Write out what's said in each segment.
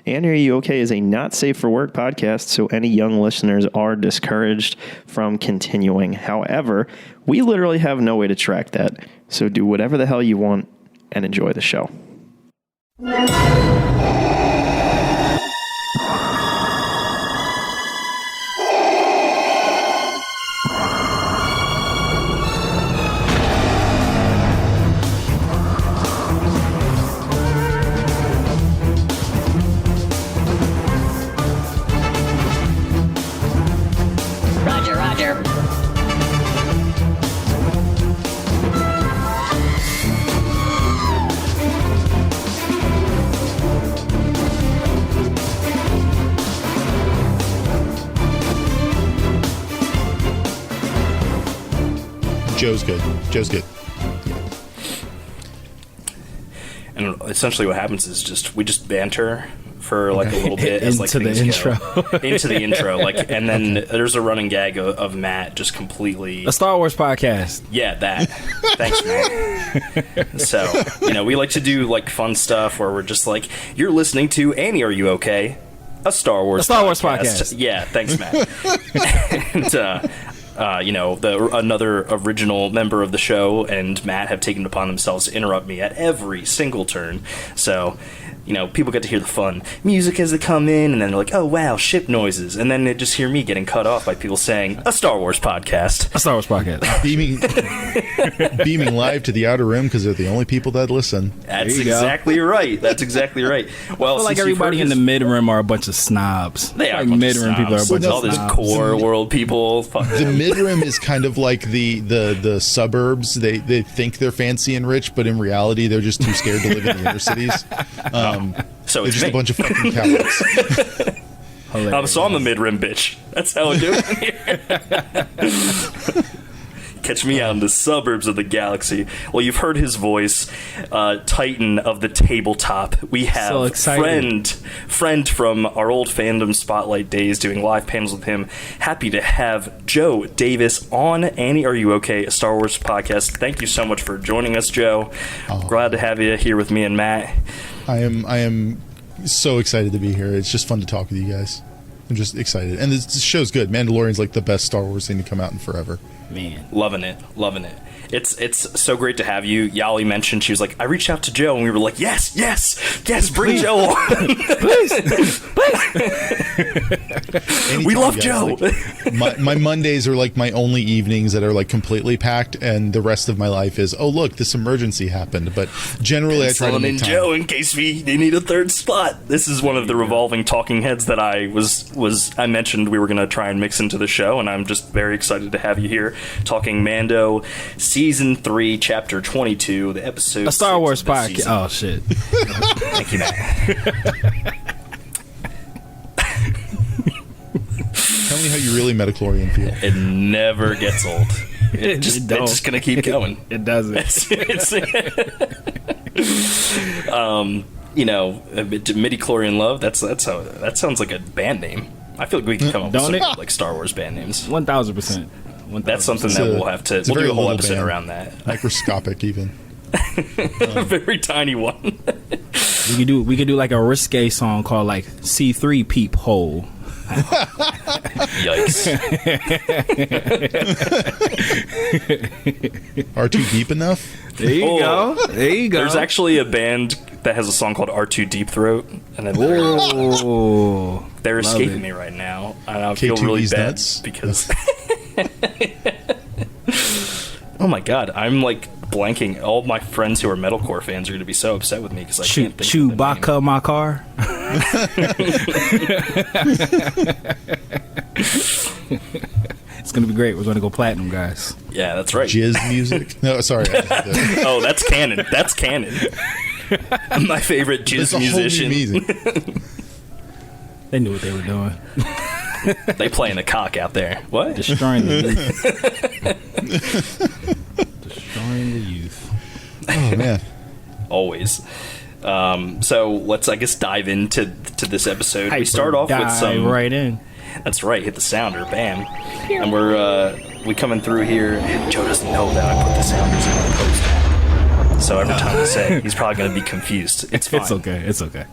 And Are You Okay is a not safe for work podcast, so any young listeners are discouraged from continuing. However, we literally have no way to track that, so do whatever the hell you want and enjoy the show. Joe's good. And essentially what happens is we just banter for like a little bit as like into the intro. Into the intro, like, and then there's a running gag of Matt just completely A Star Wars podcast. Yeah, that. Thanks, Matt. So, we like to do like fun stuff where we're just like, you're listening to Annie, Are You Okay? A Star Wars podcast. Yeah, thanks, Matt. And another original member of the show and Matt have taken it upon themselves to interrupt me at every single turn. So, people get to hear the fun music as they come in, and then they're like, oh, wow, ship noises. And then they just hear me getting cut off by people saying, a Star Wars podcast. A Star Wars podcast. Beaming live to the Outer Rim because they're the only people that listen. That's exactly right. That's exactly right. Well, I feel like everybody in the mid-rim are a bunch of snobs. They are like mid-rim people are a bunch of all these core world people. The mid-rim is kind of like the suburbs. They think they're fancy and rich, but in reality, they're just too scared to live in the inner cities. So it's just a bunch of fucking cowards. So I'm a mid-rim bitch. That's how I do it here. Catch me out in the suburbs of the galaxy. Well, you've heard his voice, Titan of the tabletop. We have friend from our old fandom spotlight days doing live panels with him. Happy to have Joe Davis on Annie, Are You Okay? A Star Wars podcast. Thank you so much for joining us, Joe. Glad to have you here with me and Matt. I am so excited to be here. It's just fun to talk with you guys. I'm just excited. And this show's good. Mandalorian's like the best Star Wars thing to come out in forever. Man, loving it. It's so great to have you. Yali mentioned, she was like, I reached out to Joe, and we were like, yes, bring Joe on. please. We love Joe. Like, my Mondays are like my only evenings that are like completely packed, and the rest of my life is, oh look, this emergency happened. But generally, I try to make time. Joe in case we need a third spot. This is one of the revolving talking heads that I mentioned we were going to try and mix into the show, and I'm just very excited to have you here talking Mando Season 3, Chapter 22, the episode A Star Wars podcast. Season. Oh, shit. Thank you, Matt. Tell me how you really Metachlorian feel. It never gets old. It's just going to keep going. It doesn't. Midi-chlorian love, that sounds like a band name. I feel like we can come up with some like Star Wars band names. 1,000%. That's something that we'll have to. We'll do a whole episode band. Around that. Microscopic, even. A very tiny one. We could do like a risque song called like C3 Peep Hole. Yikes. R2 deep enough? There you go. There's actually a band that has a song called R2 Deep Throat, and then they're escaping me right now. I feel really bad nuts. Because oh my god, I'm like blanking. All my friends who are metalcore fans are going to be so upset with me because I can't think of the name. Chewbacca my car. It's going to be great. We're going to go platinum, guys. Yeah, that's right. Jizz music? No, sorry. Oh, that's canon. That's canon. My favorite jizz musician. They knew what they were doing. They playing the cock out there. What? Destroying the youth. Destroying the youth. Oh, man. Always. So let's, I guess, dive into this episode. We start off with some... right in. That's right. Hit the sounder. Bam. And we coming through here. And Joe doesn't know that I put the sounders in the post. so every time we say it, he's probably going to be confused. It's fine. It's okay.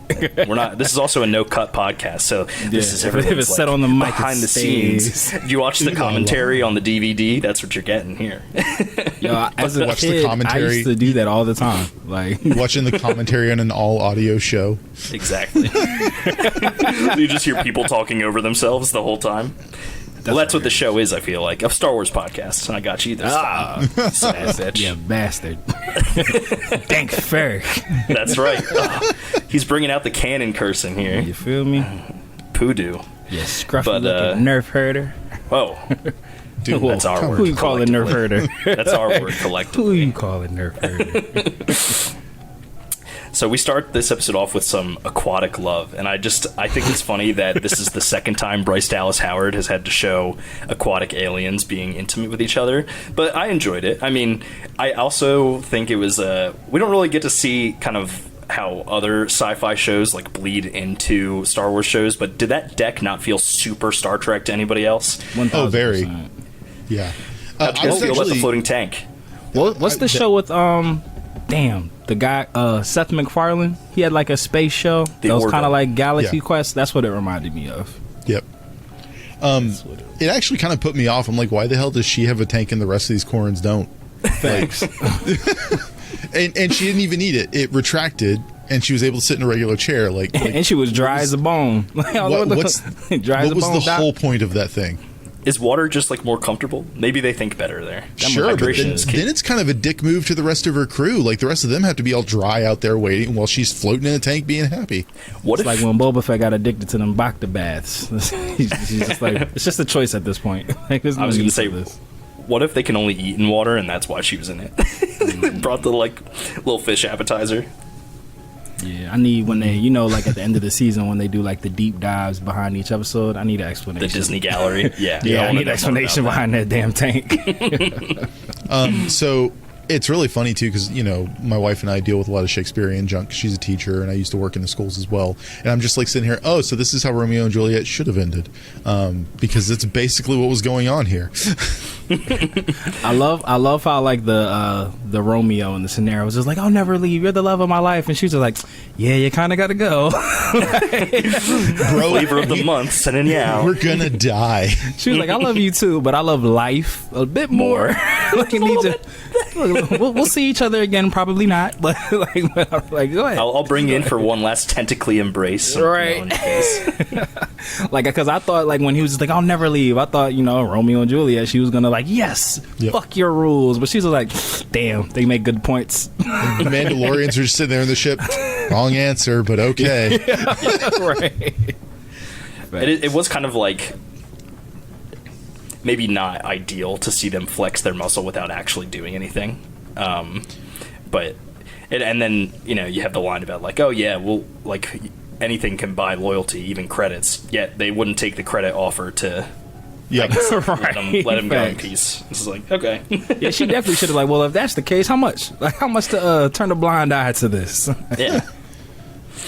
We're not. This is also a no-cut podcast, so this is everything's if it's set on the mic, behind the scenes. If you watch the commentary on the DVD, that's what you're getting here. Yo, as a kid, I used to do that all the time. Like watching the commentary on an all-audio show. Exactly. You just hear people talking over themselves the whole time. That's what the show is, I feel like. A Star Wars podcast. I got you this time. Bitch. Yeah, bastard. Dank Ferrick. That's right. He's bringing out the canon cursing here. You feel me? Poodoo. Yeah, scruffy looking nerf herder. Oh. Dude, that's our word. Who you calling nerf herder? That's our word collectively. Who you calling nerf herder? So we start this episode off with some aquatic love, and I think it's funny that this is the second time Bryce Dallas Howard has had to show aquatic aliens being intimate with each other, but I enjoyed it. I mean, I also think it was we don't really get to see kind of how other sci-fi shows like bleed into Star Wars shows, but did that deck not feel super Star Trek to anybody else? 1000%. Oh, very. Yeah. How'd you feel about the floating tank? What's the show with the guy Seth MacFarlane? He had like a space show that was kind of like Galaxy Quest. That's what it reminded me of. Yep. It actually kind of put me off. I'm like, why the hell does she have a tank and the rest of these Korans don't? Thanks. and she didn't even need it. It retracted, and she was able to sit in a regular chair. And she was dry as a bone. What was the whole point of that thing? Is water just like more comfortable? Maybe they think better there. Sure, but then it's kind of a dick move to the rest of her crew. Like the rest of them have to be all dry out there waiting while she's floating in a tank being happy. It's like when Boba Fett got addicted to them Bacta baths. He's just like, it's just a choice at this point. Like, I was going to say this. What if they can only eat in water and that's why she was in it? Brought the like little fish appetizer. Yeah, I need when they, like at the end of the season when they do like the deep dives behind each episode, I need an explanation. The Disney gallery. Yeah. I need an explanation behind that damn tank. So it's really funny too because my wife and I deal with a lot of Shakespearean junk. She's a teacher and I used to work in the schools as well, and I'm just like sitting here, so this is how Romeo and Juliet should have ended, because it's basically what was going on here. I love how like the Romeo in the scenario was just like, I'll never leave, you're the love of my life, and she was just like, yeah, you kind of got to go. Bro, flavor of the month, sending you out. We're gonna die. She was like, I love you too, but I love life a bit more. Like, we'll see each other again, probably not, but like go ahead. I'll bring you in for one last tentacly embrace, right? Like, because I thought like when he was just like, I'll never leave, I thought Romeo and Juliet, she was gonna like, yes, fuck your rules, but she was like, damn, they make good points. The Mandalorians are just sitting there in the ship. Wrong answer, but okay. Right. It was kind of like maybe not ideal to see them flex their muscle without actually doing anything, but and then you have the line about like, oh yeah, well, like anything can buy loyalty, even credits, yet they wouldn't take the credit offer to let him go in peace. This is like, okay. Yeah, she definitely should have like, well, if that's the case, how much to turn a blind eye to this? Yeah.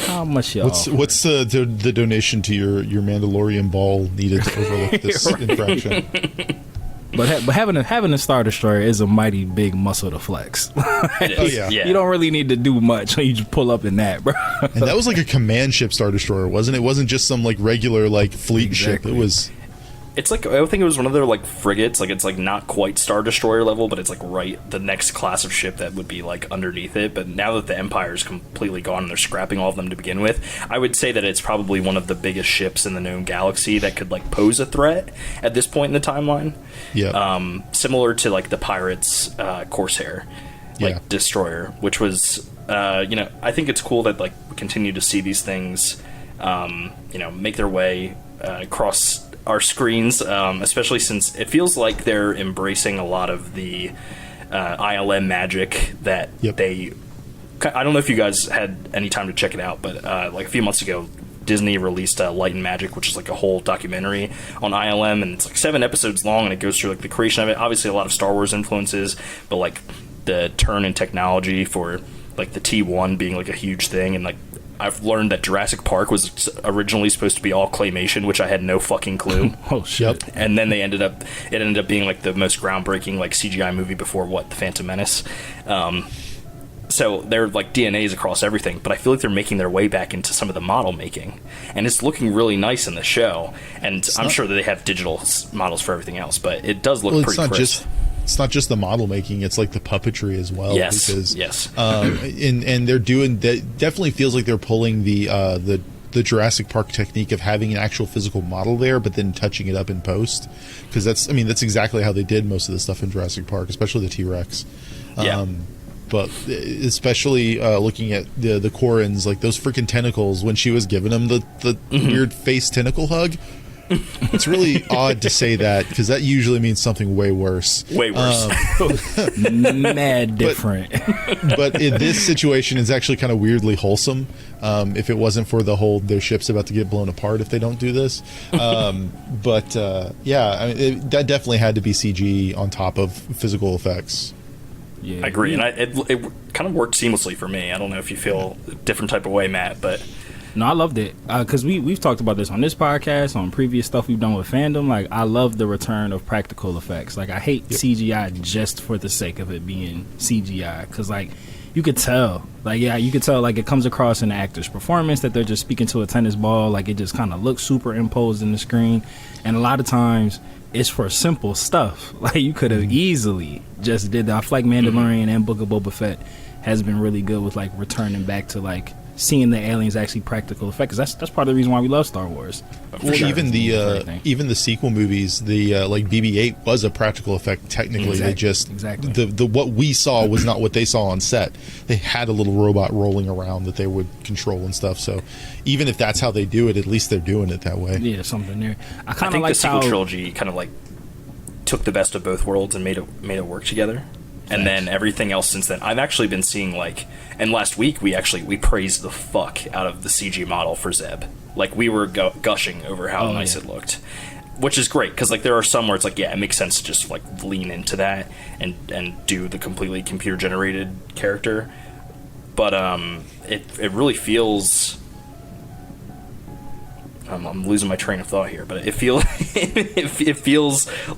How much, y'all? What's the donation to your Mandalorian ball needed to overlook this infraction? But having a Star Destroyer is a mighty big muscle to flex. It is. Yeah. You don't really need to do much when you just pull up in that, bro. And that was like a command ship Star Destroyer, wasn't it? It wasn't just some like regular like fleet ship. It was. It's like, I think it was one of their like frigates. Like, it's like not quite Star Destroyer level, but it's like the next class of ship that would be like underneath it. But now that the Empire's completely gone and they're scrapping all of them to begin with, I would say that it's probably one of the biggest ships in the known galaxy that could like pose a threat at this point in the timeline. Yeah. Similar to like the Pirates Corsair, like destroyer, which was I think it's cool that like we continue to see these things make their way across our screens, especially since it feels like they're embracing a lot of the ILM magic that they. I don't know if you guys had any time to check it out, but like a few months ago, Disney released Light and Magic, which is like a whole documentary on ILM, and it's like 7 episodes long, and it goes through like the creation of it. Obviously, a lot of Star Wars influences, but like the turn in technology for like the T1 being like a huge thing, and like I've learned that Jurassic Park was originally supposed to be all claymation, which I had no fucking clue. Oh shit! And then it ended up being like the most groundbreaking like CGI movie before The Phantom Menace. So they're like DNAs across everything, but I feel like they're making their way back into some of the model making, and it's looking really nice in the show. And I'm sure that they have digital models for everything else, but it does look pretty crisp. It's not just the model making; it's like the puppetry as well. Yes, because, yes. And they're doing that. Definitely feels like they're pulling the Jurassic Park technique of having an actual physical model there, but then touching it up in post. Because that's exactly how they did most of the stuff in Jurassic Park, especially the T-Rex. Yeah. But especially looking at the Korrins, like those freaking tentacles when she was giving them the weird face tentacle hug. It's really odd to say that because that usually means something way worse. Way worse. Mad different. But in this situation, it's actually kind of weirdly wholesome. If it wasn't for the whole their ship's about to get blown apart if they don't do this. But that definitely had to be CG on top of physical effects. Yeah, I agree, and it kind of worked seamlessly for me. I don't know if you feel a different type of way, Matt, but no, I loved it because we've talked about this on this podcast, on previous stuff we've done with fandom. Like, I love the return of practical effects. Like, I hate CGI just for the sake of it being CGI because, like, you could tell, like it comes across in the actor's performance that they're just speaking to a tennis ball. Like, it just kind of looks superimposed in the screen, and a lot of times it's for simple stuff. Like, you could have easily just did that. I feel like Mandalorian and Book of Boba Fett has been really good with, like, returning back to, like, seeing the aliens actually practical effect, because that's part of the reason why we love Star Wars. Well, sure. even the sequel movies, the like BB-8 was a practical effect technically. They just the what we saw was not what they saw on set. They had a little robot rolling around that they would control and stuff. So even if that's how they do it, at least they're doing it that way. Yeah, something there. I think like the sequel trilogy kind of like took the best of both worlds and made it work together. And then everything else since then, I've actually been seeing, like, and last week we praised the fuck out of the CG model for Zeb. Like, we were gushing over how nice it looked, which is great because, like, there are some where it's like, yeah, it makes sense to just like lean into that and do the completely computer generated character, but it really feels. I'm losing my train of thought here, but it feels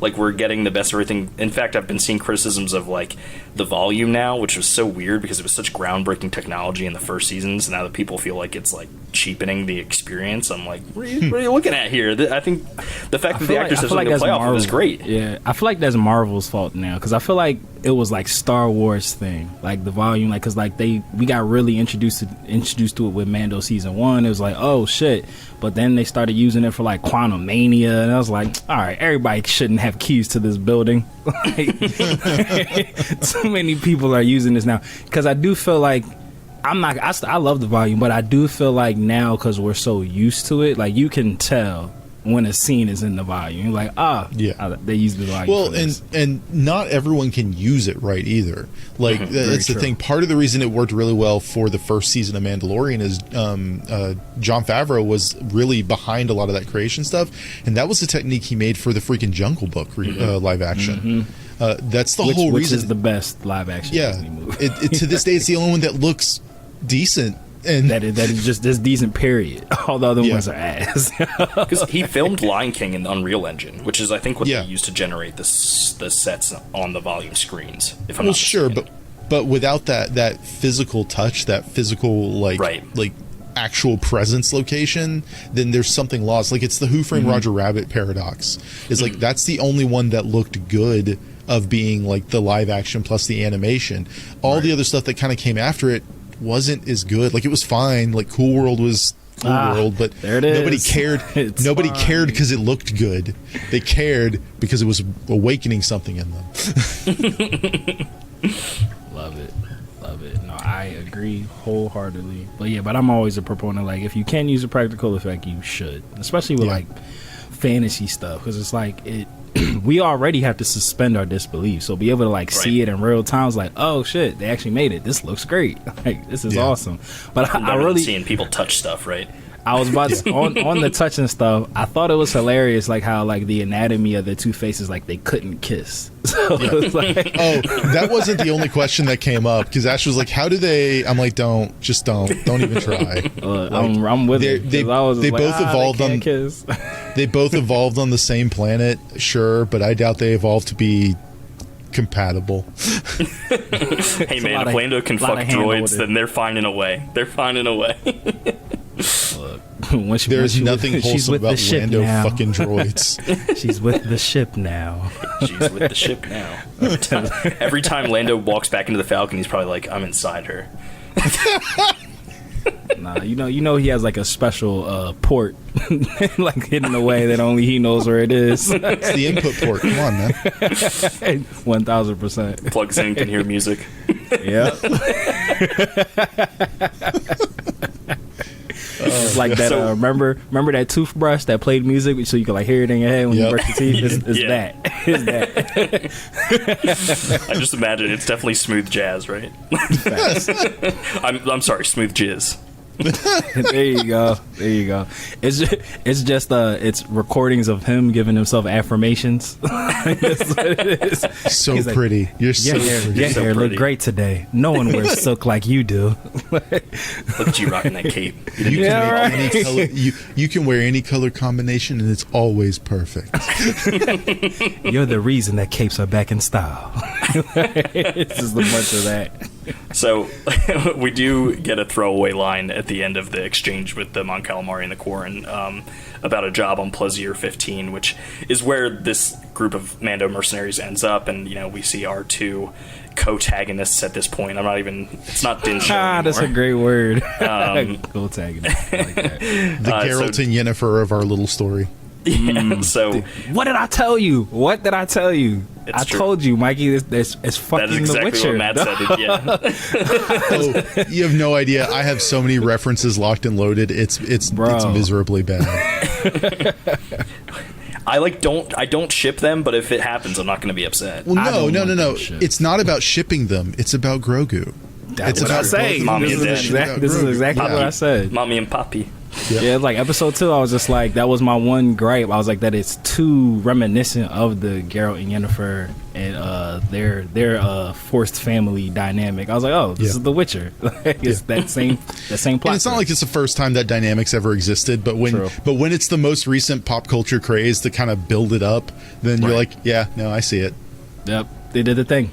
like we're getting the best of everything. In fact, I've been seeing criticisms of, like, the volume now, which was so weird because it was such groundbreaking technology in the first seasons. Now that people feel like it's, like, cheapening the experience, I'm like, what are you looking at here? I think the fact that the actors have something to play off of is great. Yeah, I feel like that's Marvel's fault now because I feel like it was like Star Wars thing, like the volume, like because like we got really introduced to it with Mando season 1. It was like, oh shit, but then they started using it for like Quantum Mania, and I was like, all right, everybody shouldn't have keys to this building. Too many people are using this now because I do feel like I love the volume, but I do feel like now because we're so used to it, like you can tell when a scene is in the volume. You're like, they use the volume. Well, and not everyone can use it right either. Like that's the thing. Part of the reason it worked really well for the first season of Mandalorian is Jon Favreau was really behind a lot of that creation stuff, and that was the technique he made for the freaking Jungle Book live action. That's the whole reason. Which is the best live action Disney movie. To this day, it's the only one that looks decent. And that is just this decent, period. All the other ones are ass. Because he filmed Lion King in the Unreal Engine, which is, I think, what they used to generate the sets on the volume screens. If I'm not mistaken. Sure, but without that physical touch, that physical like actual presence location, then there's something lost. Like it's the Who Framed Roger Rabbit paradox. It's like that's the only one that looked good of being like the live action plus the animation. All the other stuff that kind of came after it wasn't as good. Like it was fine. Like Cool World was Cool World, but nobody cared. Nobody cared because it looked good. They cared because it was awakening something in them. Love it. No, I agree wholeheartedly. But I'm always a proponent. Like if you can use a practical effect, you should, especially with like fantasy stuff, because it's like we already have to suspend our disbelief, so be able to like see it in real time. It's like, oh shit, they actually made it. This looks great. Like this is awesome. But I really seeing people touch stuff, right? I was about to, on the touching stuff. I thought it was hilarious, like how like the anatomy of the two faces, like they couldn't kiss. So it was like, that wasn't the only question that came up because Ash was like, "How do they?" I'm like, "Don't even try." I'm with it. They both evolved on kiss. They both evolved on the same planet, sure, but I doubt they evolved to be compatible. Hey man, if Lando can fuck droids, then they're finding a way. They're finding a way. There's nothing wholesome about Lando fucking droids. She's with the ship now. She's with the ship now. Every time Lando walks back into the Falcon, he's probably like, I'm inside her. Nah, you know he has like a special port like hidden away that only he knows where it is. It's the input port. Come on, man. 1000%. Plugs in, can hear music. Yeah. It's like that. Remember that toothbrush that played music, so you could like hear it in your head when you brush your teeth. It's that. It's that. I just imagine it's definitely smooth jazz, right? I'm sorry, smooth jizz. There you go. It's just it's recordings of him giving himself affirmations. That's what it is. So He's pretty. Like, you're so pretty. Your hair look great today. No one wears silk like you do. Look at you rocking that cape. You can any color, you can wear any color combination and it's always perfect. You're the reason that capes are back in style. It's just a bunch of that. So we do get a throwaway line at the end of the exchange with the Mon Calamari and the Quarren about a job on Plazir-15, which is where this group of Mando mercenaries ends up, and we see our two co-tagonists at this point. It's not Din Show anymore. That's a great word. Co-tagonist. I like that. The Geralt and Yennefer of our little story. Yeah, so what did I tell you? I told you, Mikey. It's fucking that is exactly The Witcher. What Matt said. Yeah. Oh, you have no idea. I have so many references locked and loaded. It's miserably bad. I don't ship them, but if it happens, I'm not going to be upset. Well, no. It's not about shipping them. It's about Grogu. That's what I say. Mommy and Daddy. This is exactly what I said. Mommy and Poppy. Yeah, like episode 2, I was just like, that was my one gripe. I was like, that it's too reminiscent of the Geralt and Yennefer and their forced family dynamic. I was like, oh, this is The Witcher. It's that same plot. And it's not like it's the first time that dynamics ever existed, but when it's the most recent pop culture craze to kind of build it up, then you're like, yeah, no, I see it. Yep. They did the thing.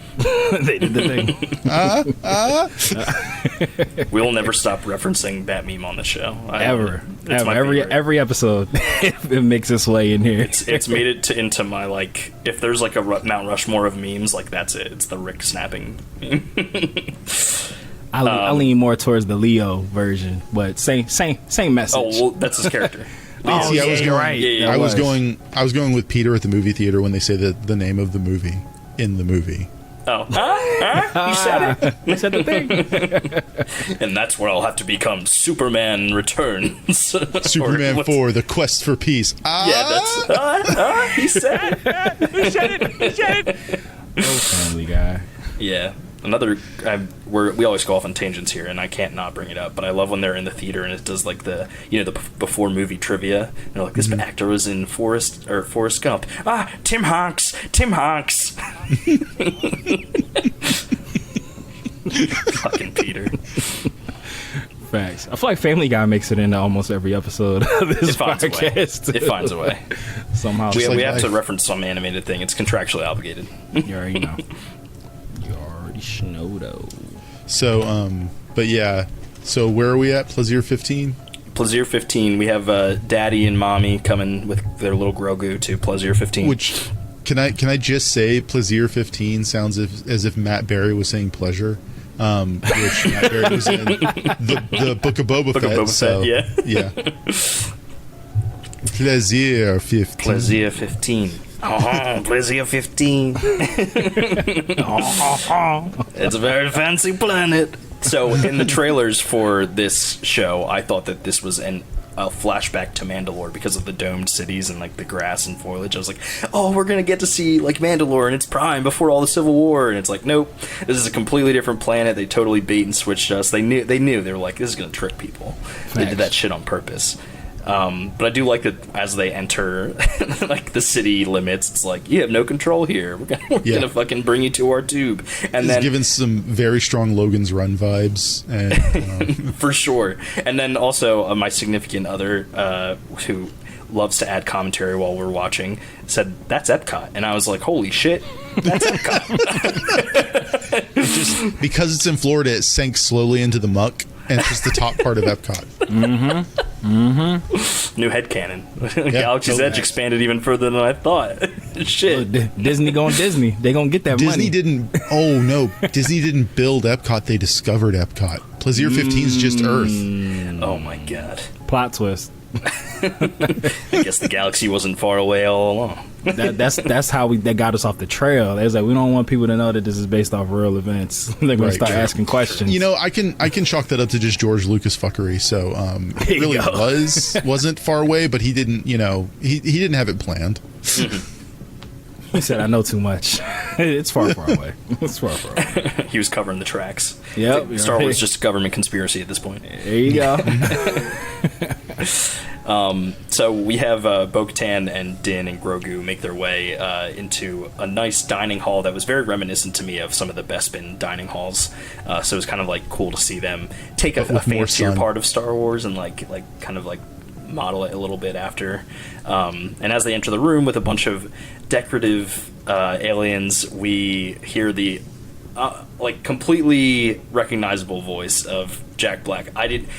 We'll never stop referencing that meme on the show. Every episode, it makes its way in here. It's made it into my, like, if there's like a Mount Rushmore of memes, like that's it. It's the Rick snapping meme. I lean more towards the Leo version, but same message. Oh, well, that's his character. See, I was going with Peter at the movie theater when they say the name of the movie in the movie. Oh, you said it. You said the thing. And that's where I'll have to become Superman Returns. Superman 4: The Quest for Peace. Yeah, that's. He said it. He said it. Oh, Family Guy. Yeah. We always go off on tangents here, and I can't not bring it up. But I love when they're in the theater and it does like the before movie trivia. And they're like, this actor was in Forrest Gump. Tim Hanks. Fucking Peter. Facts. I feel like Family Guy makes it into almost every episode of this podcast. It finds a way. Somehow. We have to reference some animated thing. It's contractually obligated. You already know. Schnowdo. So, but yeah. So where are we at? Plazir-15? Plazir-15. We have Daddy and Mommy coming with their little Grogu to Plazir-15. Which, can I just say Plazir-15 sounds as if Matt Berry was saying pleasure. Which Matt Berry was in the Book of Boba Fett. So, yeah. Plazir-15. Plazir-15. Plazir-15. It's a very fancy planet. So in the trailers for this show, I thought that this was a flashback to Mandalore because of the domed cities and like the grass and foliage. I was like, oh, we're gonna get to see like Mandalore in its prime before all the Civil War, and it's like, nope, this is a completely different planet. They totally bait and switched us. They knew they were like, this is gonna trick people. Thanks. They did that shit on purpose. But I do like that as they enter like the city limits, it's like, you have no control here. We're gonna fucking bring you to our tube. And then given some very strong Logan's Run vibes, and for sure. And then also my significant other, who loves to add commentary while we're watching, said, "That's Epcot." And I was like, holy shit, that's Epcot. It's just because it's in Florida, it sank slowly into the muck, and it's just the top part of Epcot. New headcanon. Galaxy's Edge expanded even further than I thought. Shit. Disney going Disney. They gonna get that money. Disney didn't build Epcot. They discovered Epcot. Plazir-15 is just Earth. Oh my god. Plot twist. I guess the galaxy wasn't far away all along. That's how they got us off the trail. They was like, we don't want people to know that this is based off real events. They're gonna start asking questions. You know, I can chalk that up to just George Lucas fuckery. So it really wasn't far away, but he didn't. You know, he didn't have it planned. He said, "I know too much. It's far away. It's far away." He was covering the tracks. Yep. Star Wars is just a government conspiracy at this point. There you go. So we have Bo-Katan and Din and Grogu make their way into a nice dining hall that was very reminiscent to me of some of the Bespin dining halls. So it was kind of like cool to see them take a fancier part of Star Wars and like kind of like model it a little bit after. And as they enter the room with a bunch of decorative aliens, we hear the like completely recognizable voice of Jack Black.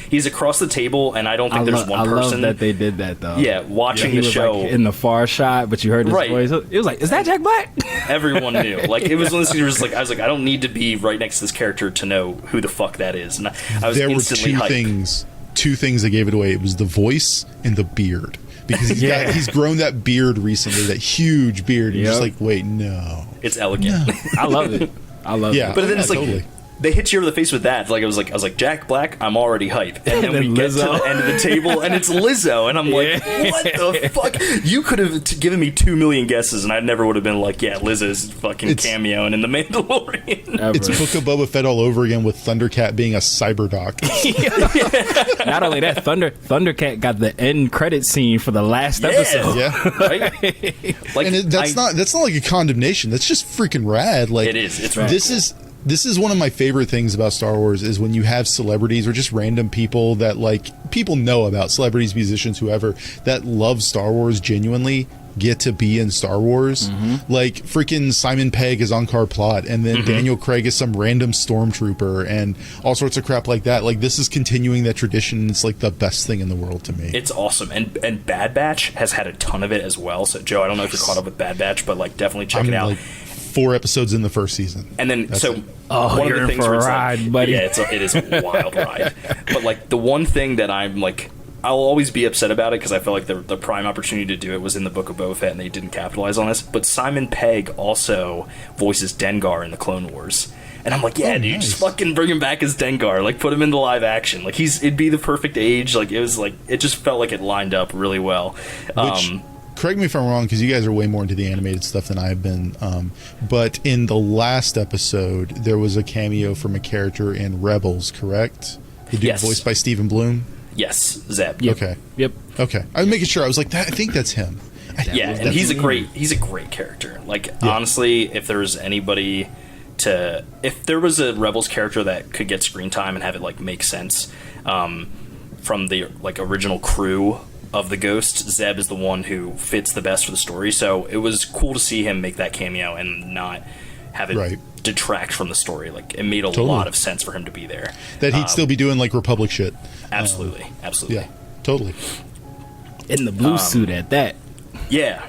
He's across the table, and I don't think there's one person. I love that they did that though. Yeah, watching the show like in the far shot, but you heard his voice. It was like, is that Jack Black? Everyone knew. Like it was one of those things where I was like, I don't need to be right next to this character to know who the fuck that is. And I was instantly hyped. Two things that gave it away. It was the voice and the beard. Because he's grown that beard recently, that huge beard. And you're just like, wait, no. It's elegant. No. I love it. But then it's like totally. They hit you over the face with that. Like I was like Jack Black, I'm already hype. And then we get to the end of the table and it's Lizzo, and I'm like, what the fuck? You could have given me 2 million guesses, and I never would have been like, yeah, Lizzo's fucking cameoing in the Mandalorian. It's Book of Boba Fett all over again with Thundercat being a cyberdoc. Not only that, Thundercat got the end credit scene for the last episode. Yeah, right. Like, and that's not like a condemnation. That's just freaking rad. Like it is. It's rad. This is one of my favorite things about Star Wars is when you have celebrities or just random people that like people know about, celebrities, musicians, whoever, that love Star Wars genuinely get to be in Star Wars. Like freaking Simon Pegg is Ankar Plot, and then Daniel Craig is some random stormtrooper, and all sorts of crap like that. Like this is continuing that tradition. It's like the best thing in the world to me. It's awesome, and Bad Batch has had a ton of it as well. So Joe, I don't know if you're caught up with Bad Batch, but like definitely check it out. Like 4 episodes in the first season, and then That's so it. one of the things for where a ride, like, buddy. yeah, it is a wild ride. But like the one thing that I'm like, I'll always be upset about it because I feel like the prime opportunity to do it was in the Book of Boba Fett and they didn't capitalize on this. But Simon Pegg also voices Dengar in the Clone Wars. And I'm like, yeah, dude, just fucking bring him back as Dengar. Like, put him into live action. Like, it'd be the perfect age. Like, it was like, it just felt like it lined up really well. Correct me if I'm wrong, because you guys are way more into the animated stuff than I have been. But in the last episode, there was a cameo from a character in Rebels, correct? The dude voiced by Stephen Bloom? Yes, Zeb. Yep. Okay. Yep. Okay. I was making sure. I was like, I think that's him. Yeah, and he's a great character. Like, honestly, if there's anybody if there was a Rebels character that could get screen time and have it, like, make sense from the, like, original crew of the Ghost, Zeb is the one who fits the best for the story. So it was cool to see him make that cameo and not have it detract from the story. Like, it made a lot of sense for him to be there. That he'd still be doing like Republic shit. Absolutely. Yeah, totally. In the blue suit at that. Yeah.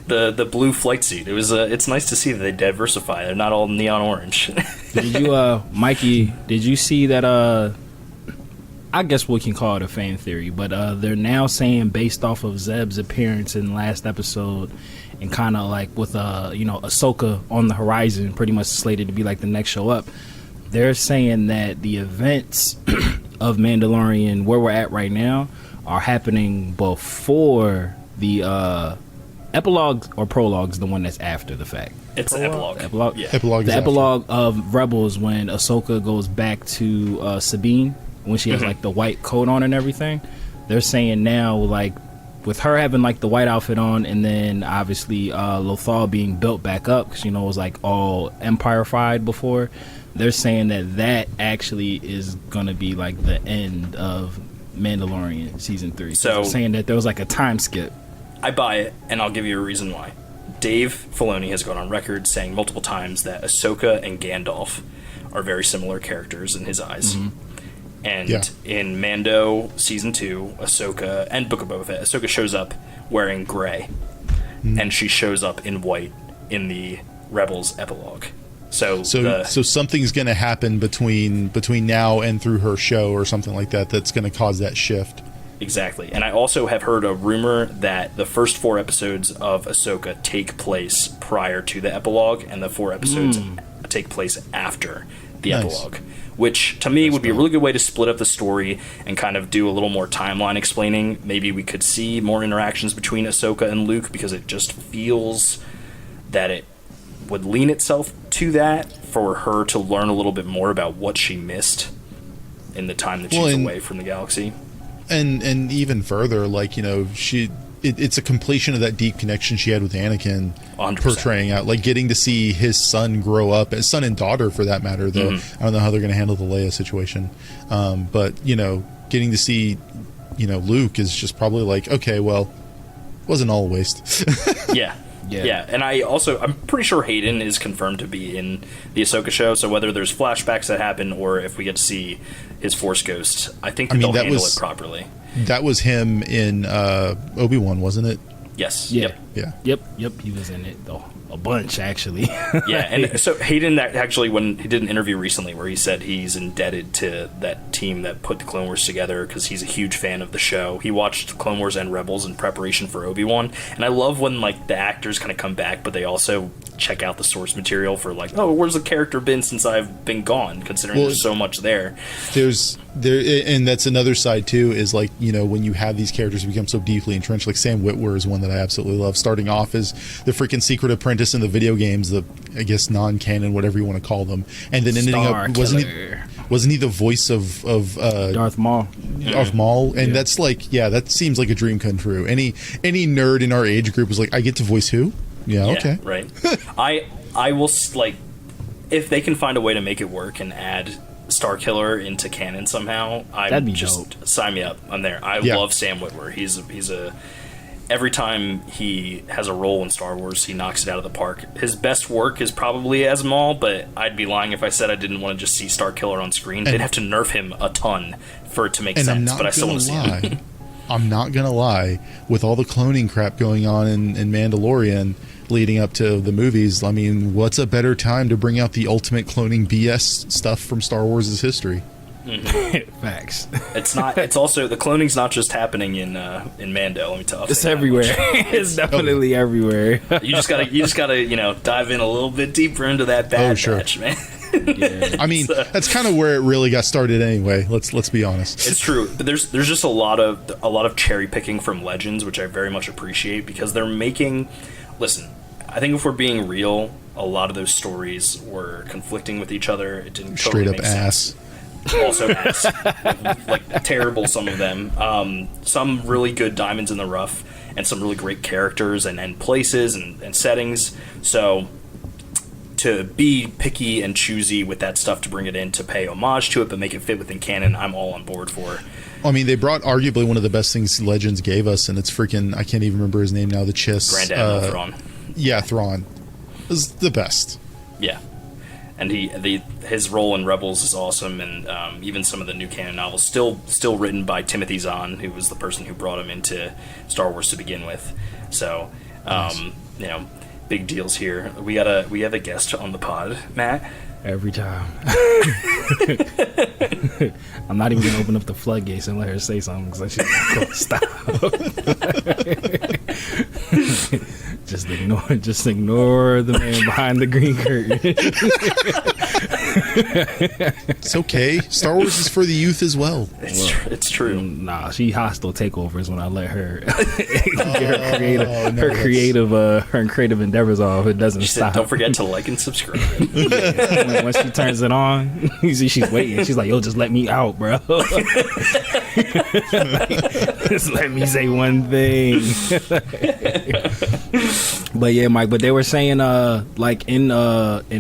The blue flight suit. It was it's nice to see that they diversify. They're not all neon orange. Did you Mikey, did you see that I guess we can call it a fan theory, but they're now saying, based off of Zeb's appearance in the last episode, and kind of like with Ahsoka on the horizon, pretty much slated to be like the next show up, they're saying that the events of Mandalorian, where we're at right now, are happening before the epilogue, or prologue's the one that's after the fact. It's the epilogue. Epilogue. Yeah. Epilogue. The epilogue of Rebels, when Ahsoka goes back to Sabine, when she has like the white coat on and everything. They're saying now, like, with her having like the white outfit on, and then obviously Lothal being built back up, because it was like all Empire-fied before. They're saying that actually is gonna be like the end of Mandalorian season 3. So saying that there was like a time skip. I buy it, and I'll give you a reason why. Dave Filoni has gone on record saying multiple times that Ahsoka and Gandalf are very similar characters in his eyes. And in Mando season 2, Ahsoka and Book of Boba Fett, Ahsoka shows up wearing gray, and she shows up in white in the Rebels epilogue. So something's going to happen between now and through her show or something like that that's going to cause that shift. Exactly. And I also have heard a rumor that the first 4 episodes of Ahsoka take place prior to the epilogue, and the 4 episodes take place after the epilogue, which to me would be a really good way to split up the story and kind of do a little more timeline explaining. Maybe we could see more interactions between Ahsoka and Luke, because it just feels that it would lean itself to that for her to learn a little bit more about what she missed in the time that she's away from the galaxy. And even further, like, you know, it's a completion of that deep connection she had with Anakin, 100%. Portraying out, like, getting to see his son grow up, his son and daughter for that matter, though. I don't know how they're going to handle the Leia situation. But, you know, getting to see, you know, Luke is just probably like, okay, well, wasn't all a waste. Yeah. And I'm pretty sure Hayden is confirmed to be in the Ahsoka show, so whether there's flashbacks that happen or if we get to see his Force ghost, I think they'll handle it properly. That was him in Obi-Wan, wasn't it? Yes. Yep. He was in it though, a bunch actually. And so Hayden, that actually, when he did an interview recently where he said he's indebted to that team that put the Clone Wars together because he's a huge fan of the show. He watched Clone Wars and Rebels in preparation for Obi-Wan, and I love when like the actors kind of come back, but they also check out the source material for like, oh, where's the character been since I've been gone? Considering there's so much there. And that's another side too, is like, you know, when you have these characters become so deeply entrenched, like Sam Witwer is one that I absolutely love, starting off as the freaking secret apprentice in the video games, the, I guess, non-canon, whatever you want to call them, and then ending up wasn't he the voice of Darth Maul? Darth Maul, and that's like, that seems like a dream come true. Any nerd in our age group is like, I get to voice who? Yeah, okay, right. I will, like, if they can find a way to make it work and add Starkiller into canon somehow, that'd be dope. Sign me up. I'm there. I love Sam Witwer. He's a every time he has a role in Star Wars, he knocks it out of the park. His best work is probably as Maul, but I'd be lying if I said I didn't want to just see Starkiller on screen. They'd have to nerf him a ton for it to make sense, but I still want to see him. I'm not gonna lie, with all the cloning crap going on in Mandalorian leading up to the movies, I mean, what's a better time to bring out the ultimate cloning BS stuff from Star Wars' history? Facts. It's not. It's also, the cloning's not just happening in Mando. Let me tell you, it's everywhere. It's definitely everywhere. You just gotta dive in a little bit deeper into that bad batch, man. I mean, that's kind of where it really got started anyway. Let's be honest. It's true, but there's just a lot of cherry picking from Legends, which I very much appreciate, because they're making. Listen, I think if we're being real, a lot of those stories were conflicting with each other. It didn't totally straight up make ass. sense. Also ass. like terrible, some of them. Some really good diamonds in the rough, and some really great characters and places and settings. So to be picky and choosy with that stuff, to bring it in, to pay homage to it, but make it fit within canon, I'm all on board for. I mean, they brought arguably one of the best things Legends gave us, and it's freaking, I can't even remember his name now, the Chiss. Grand Admiral Thrawn. Yeah, Thrawn. It was the best. Yeah. And his role in Rebels is awesome, and even some of the new canon novels, still written by Timothy Zahn, who was the person who brought him into Star Wars to begin with. So, nice. Big deals here. We have a guest on the pod, Matt. Every time. I'm not even gonna open up the floodgates and let her say something, because she's like, stop. Just ignore the man behind the green curtain. It's okay. Star Wars is for the youth as well. It's true. Nah, she hostile takeovers when I let her get her creative endeavors off. It doesn't stop. Said, don't forget to like and subscribe. When she turns it on, you see she's waiting. She's like, "Yo, just let me out, bro." Just let me say one thing. But yeah, Mike. But they were saying, like in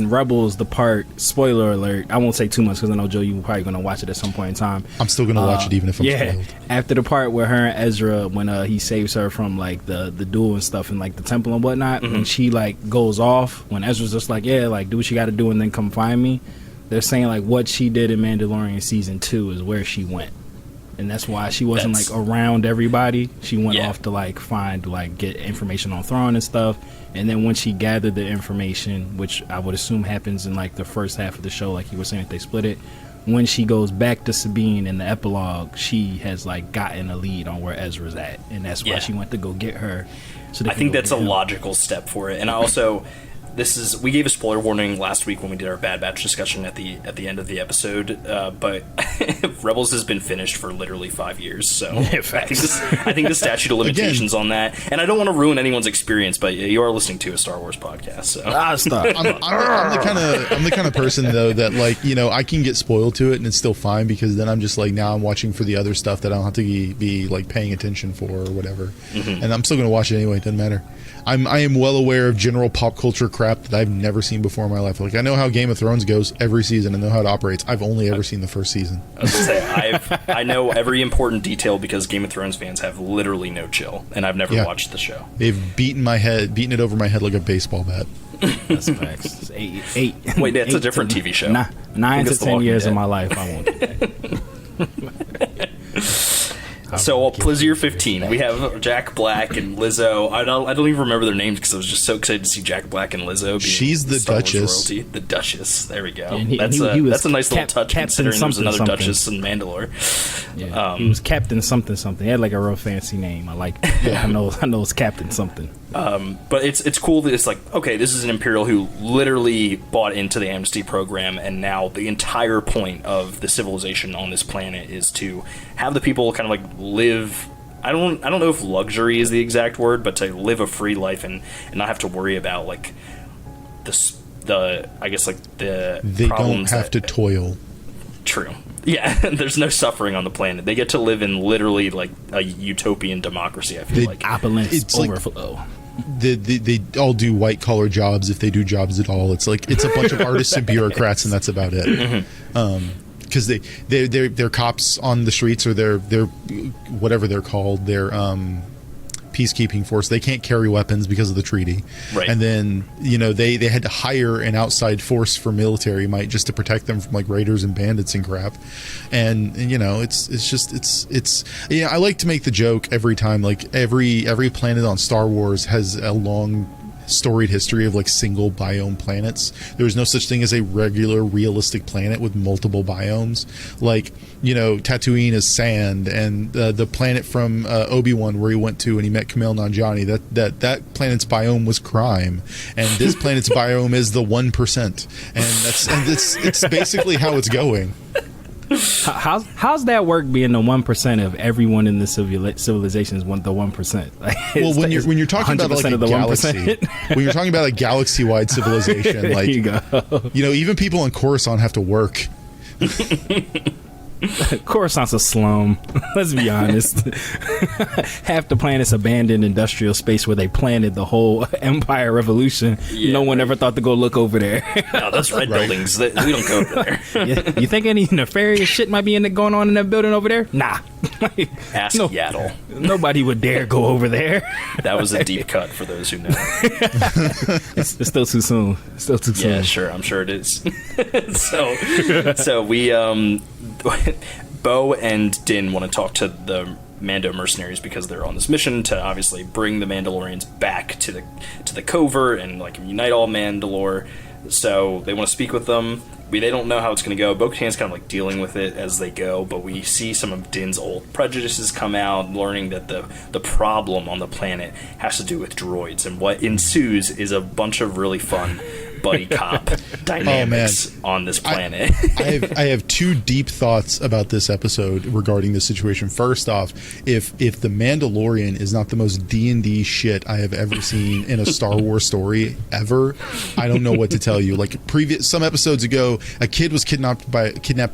Rebels, the part, spoiler alert. I won't say too much because I know Joe, you probably gonna watch it at some point in time. I'm still gonna watch it even if I'm spoiled. After the part where her and Ezra, when he saves her from like the duel and stuff in like the temple and whatnot, when she like goes off, when Ezra's just like, yeah, like do what you got to do and then come find me. They're saying like what she did in Mandalorian season 2 is where she went. And that's why she wasn't like around everybody. She went off to like get information on Thrawn and stuff. And then when she gathered the information, which I would assume happens in like the first half of the show, like you were saying, if they split it, when she goes back to Sabine in the epilogue, she has like gotten a lead on where Ezra's at, and that's why she went to go get her. So I think that's a logical step for it. And I also, we gave a spoiler warning last week when we did our Bad Batch discussion at the end of the episode, but Rebels has been finished for literally 5 years, so I think the statute of limitations on that, and I don't want to ruin anyone's experience, but you are listening to a Star Wars podcast, so stop. I'm the kind of person though that like, you know, I can get spoiled to it and it's still fine because then I'm just like, now I'm watching for the other stuff that I don't have to be like paying attention for or whatever, and I'm still going to watch it anyway. It doesn't matter. I am well aware of general pop culture crap that I've never seen before in my life. Like I know how Game of Thrones goes every season. I know how it operates. I've only ever seen the first season. I was gonna say I know every important detail because Game of Thrones fans have literally no chill, and I've never watched the show. They've beaten it over my head like a baseball bat. That's facts. Eight. Wait, that's a different TV show. 9 to 10 years of my life, I won't do that. So Plazir-15, we have Jack Black and Lizzo. I don't even remember their names because I was just so excited to see Jack Black and Lizzo. She's the Duchess. The Duchess. There we go. Yeah, that's a nice little touch considering there's another Duchess in Mandalore. Yeah, he was Captain something. He had like a real fancy name. I like. I know it's Captain something. But it's cool that it's like, okay, this is an Imperial who literally bought into the amnesty program, and now the entire point of the civilization on this planet is to have the people kind of like live. I don't know if luxury is the exact word, but to live a free life and not have to worry about like the I guess like the they problems don't have to toil. True. Yeah, there's no suffering on the planet. They get to live in literally like a utopian democracy. I feel like opulence overflow. They all do white collar jobs if they do jobs at all. It's like it's a bunch of artists and bureaucrats, and that's about it. Because they're cops on the streets, or they're whatever they're called. They're peacekeeping force. They can't carry weapons because of the treaty. Right. And then they had to hire an outside force for military might just to protect them from like raiders and bandits and crap. And it's I like to make the joke every time, like every planet on Star Wars has a long storied history of like single biome planets. There's no such thing as a regular realistic planet with multiple biomes. Like, Tatooine is sand, and the planet from Obi-Wan where he went to and he met Kumail Nanjiani, that planet's biome was crime, and this planet's biome is the 1%, and it's basically how it's going. How's that work being the 1% of everyone in the civilization is the 1%? Like, well, when you're talking about like a galaxy, when you're talking about a galaxy-wide civilization, like you go. Even people on Coruscant have to work. Coruscant's a slum. Let's be honest. Half the planet's abandoned industrial space where they planted the whole Empire Revolution. Yeah, no one ever thought to go look over there. No, those red buildings. We don't go over there. You think any nefarious shit might be going on in that building over there? Nah. Ask Yaddle. Nobody would dare go over there. That was a deep cut for those who know. It's still too soon. Yeah, sure. I'm sure it is. So we Bo and Din want to talk to the Mando mercenaries because they're on this mission to obviously bring the Mandalorians back to the covert and like unite all Mandalore. So they want to speak with them. They don't know how it's going to go. Bo-Katan's kind of like dealing with it as they go, but we see some of Din's old prejudices come out, learning that the problem on the planet has to do with droids, and what ensues is a bunch of really fun buddy cop dynamics on this planet. I have two deep thoughts about this episode regarding this situation. First off, if the Mandalorian is not the most D&D shit I have ever seen in a Star Wars story ever, I don't know what to tell you. Like some episodes ago, a kid was kidnapped by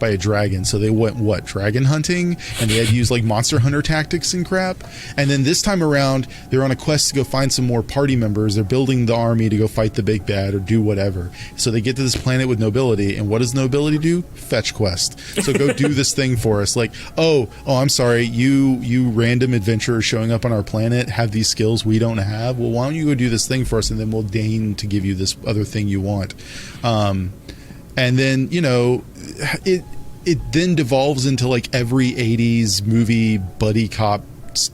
a dragon, so they went dragon hunting, and they had to use like Monster Hunter tactics and crap. And then this time around, they're on a quest to go find some more party members. They're building the army to go fight the big bad or do whatever. So they get to this planet with nobility, and what does nobility do? Fetch quest. So go do this thing for us. Like, oh, I'm sorry, you random adventurers showing up on our planet have these skills we don't have. Well, why don't you go do this thing for us, and then we'll deign to give you this other thing you want. And then, you know, it then devolves into like every 80s movie buddy cop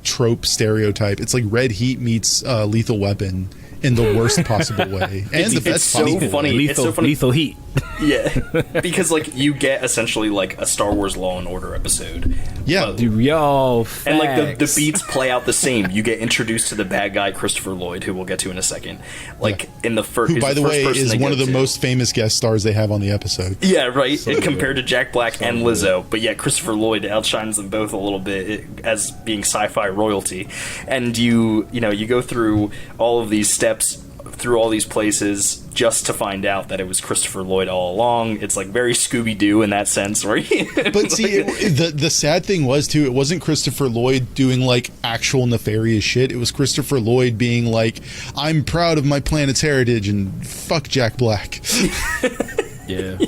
trope stereotype. It's like Red Heat meets Lethal Weapon in the worst possible way, and the best possible way. It's so funny. Lethal Heat. Yeah, because like you get essentially like a Star Wars Law and Order episode. Yeah, facts. And like the beats play out the same. You get introduced to the bad guy Christopher Lloyd, who we'll get to in a second. Like in the first, who by the way is one of the most famous guest stars they have on the episode. Yeah, right. So compared to Jack Black and Lizzo, but yeah, Christopher Lloyd outshines them both a little bit as being sci-fi royalty. And you go through all of these steps, through all these places, just to find out that it was Christopher Lloyd all along. It's like very Scooby-Doo in that sense, right? But see, the sad thing was too, it wasn't Christopher Lloyd doing like actual nefarious shit. It was Christopher Lloyd being like, I'm proud of my planet's heritage and fuck Jack Black. Yeah.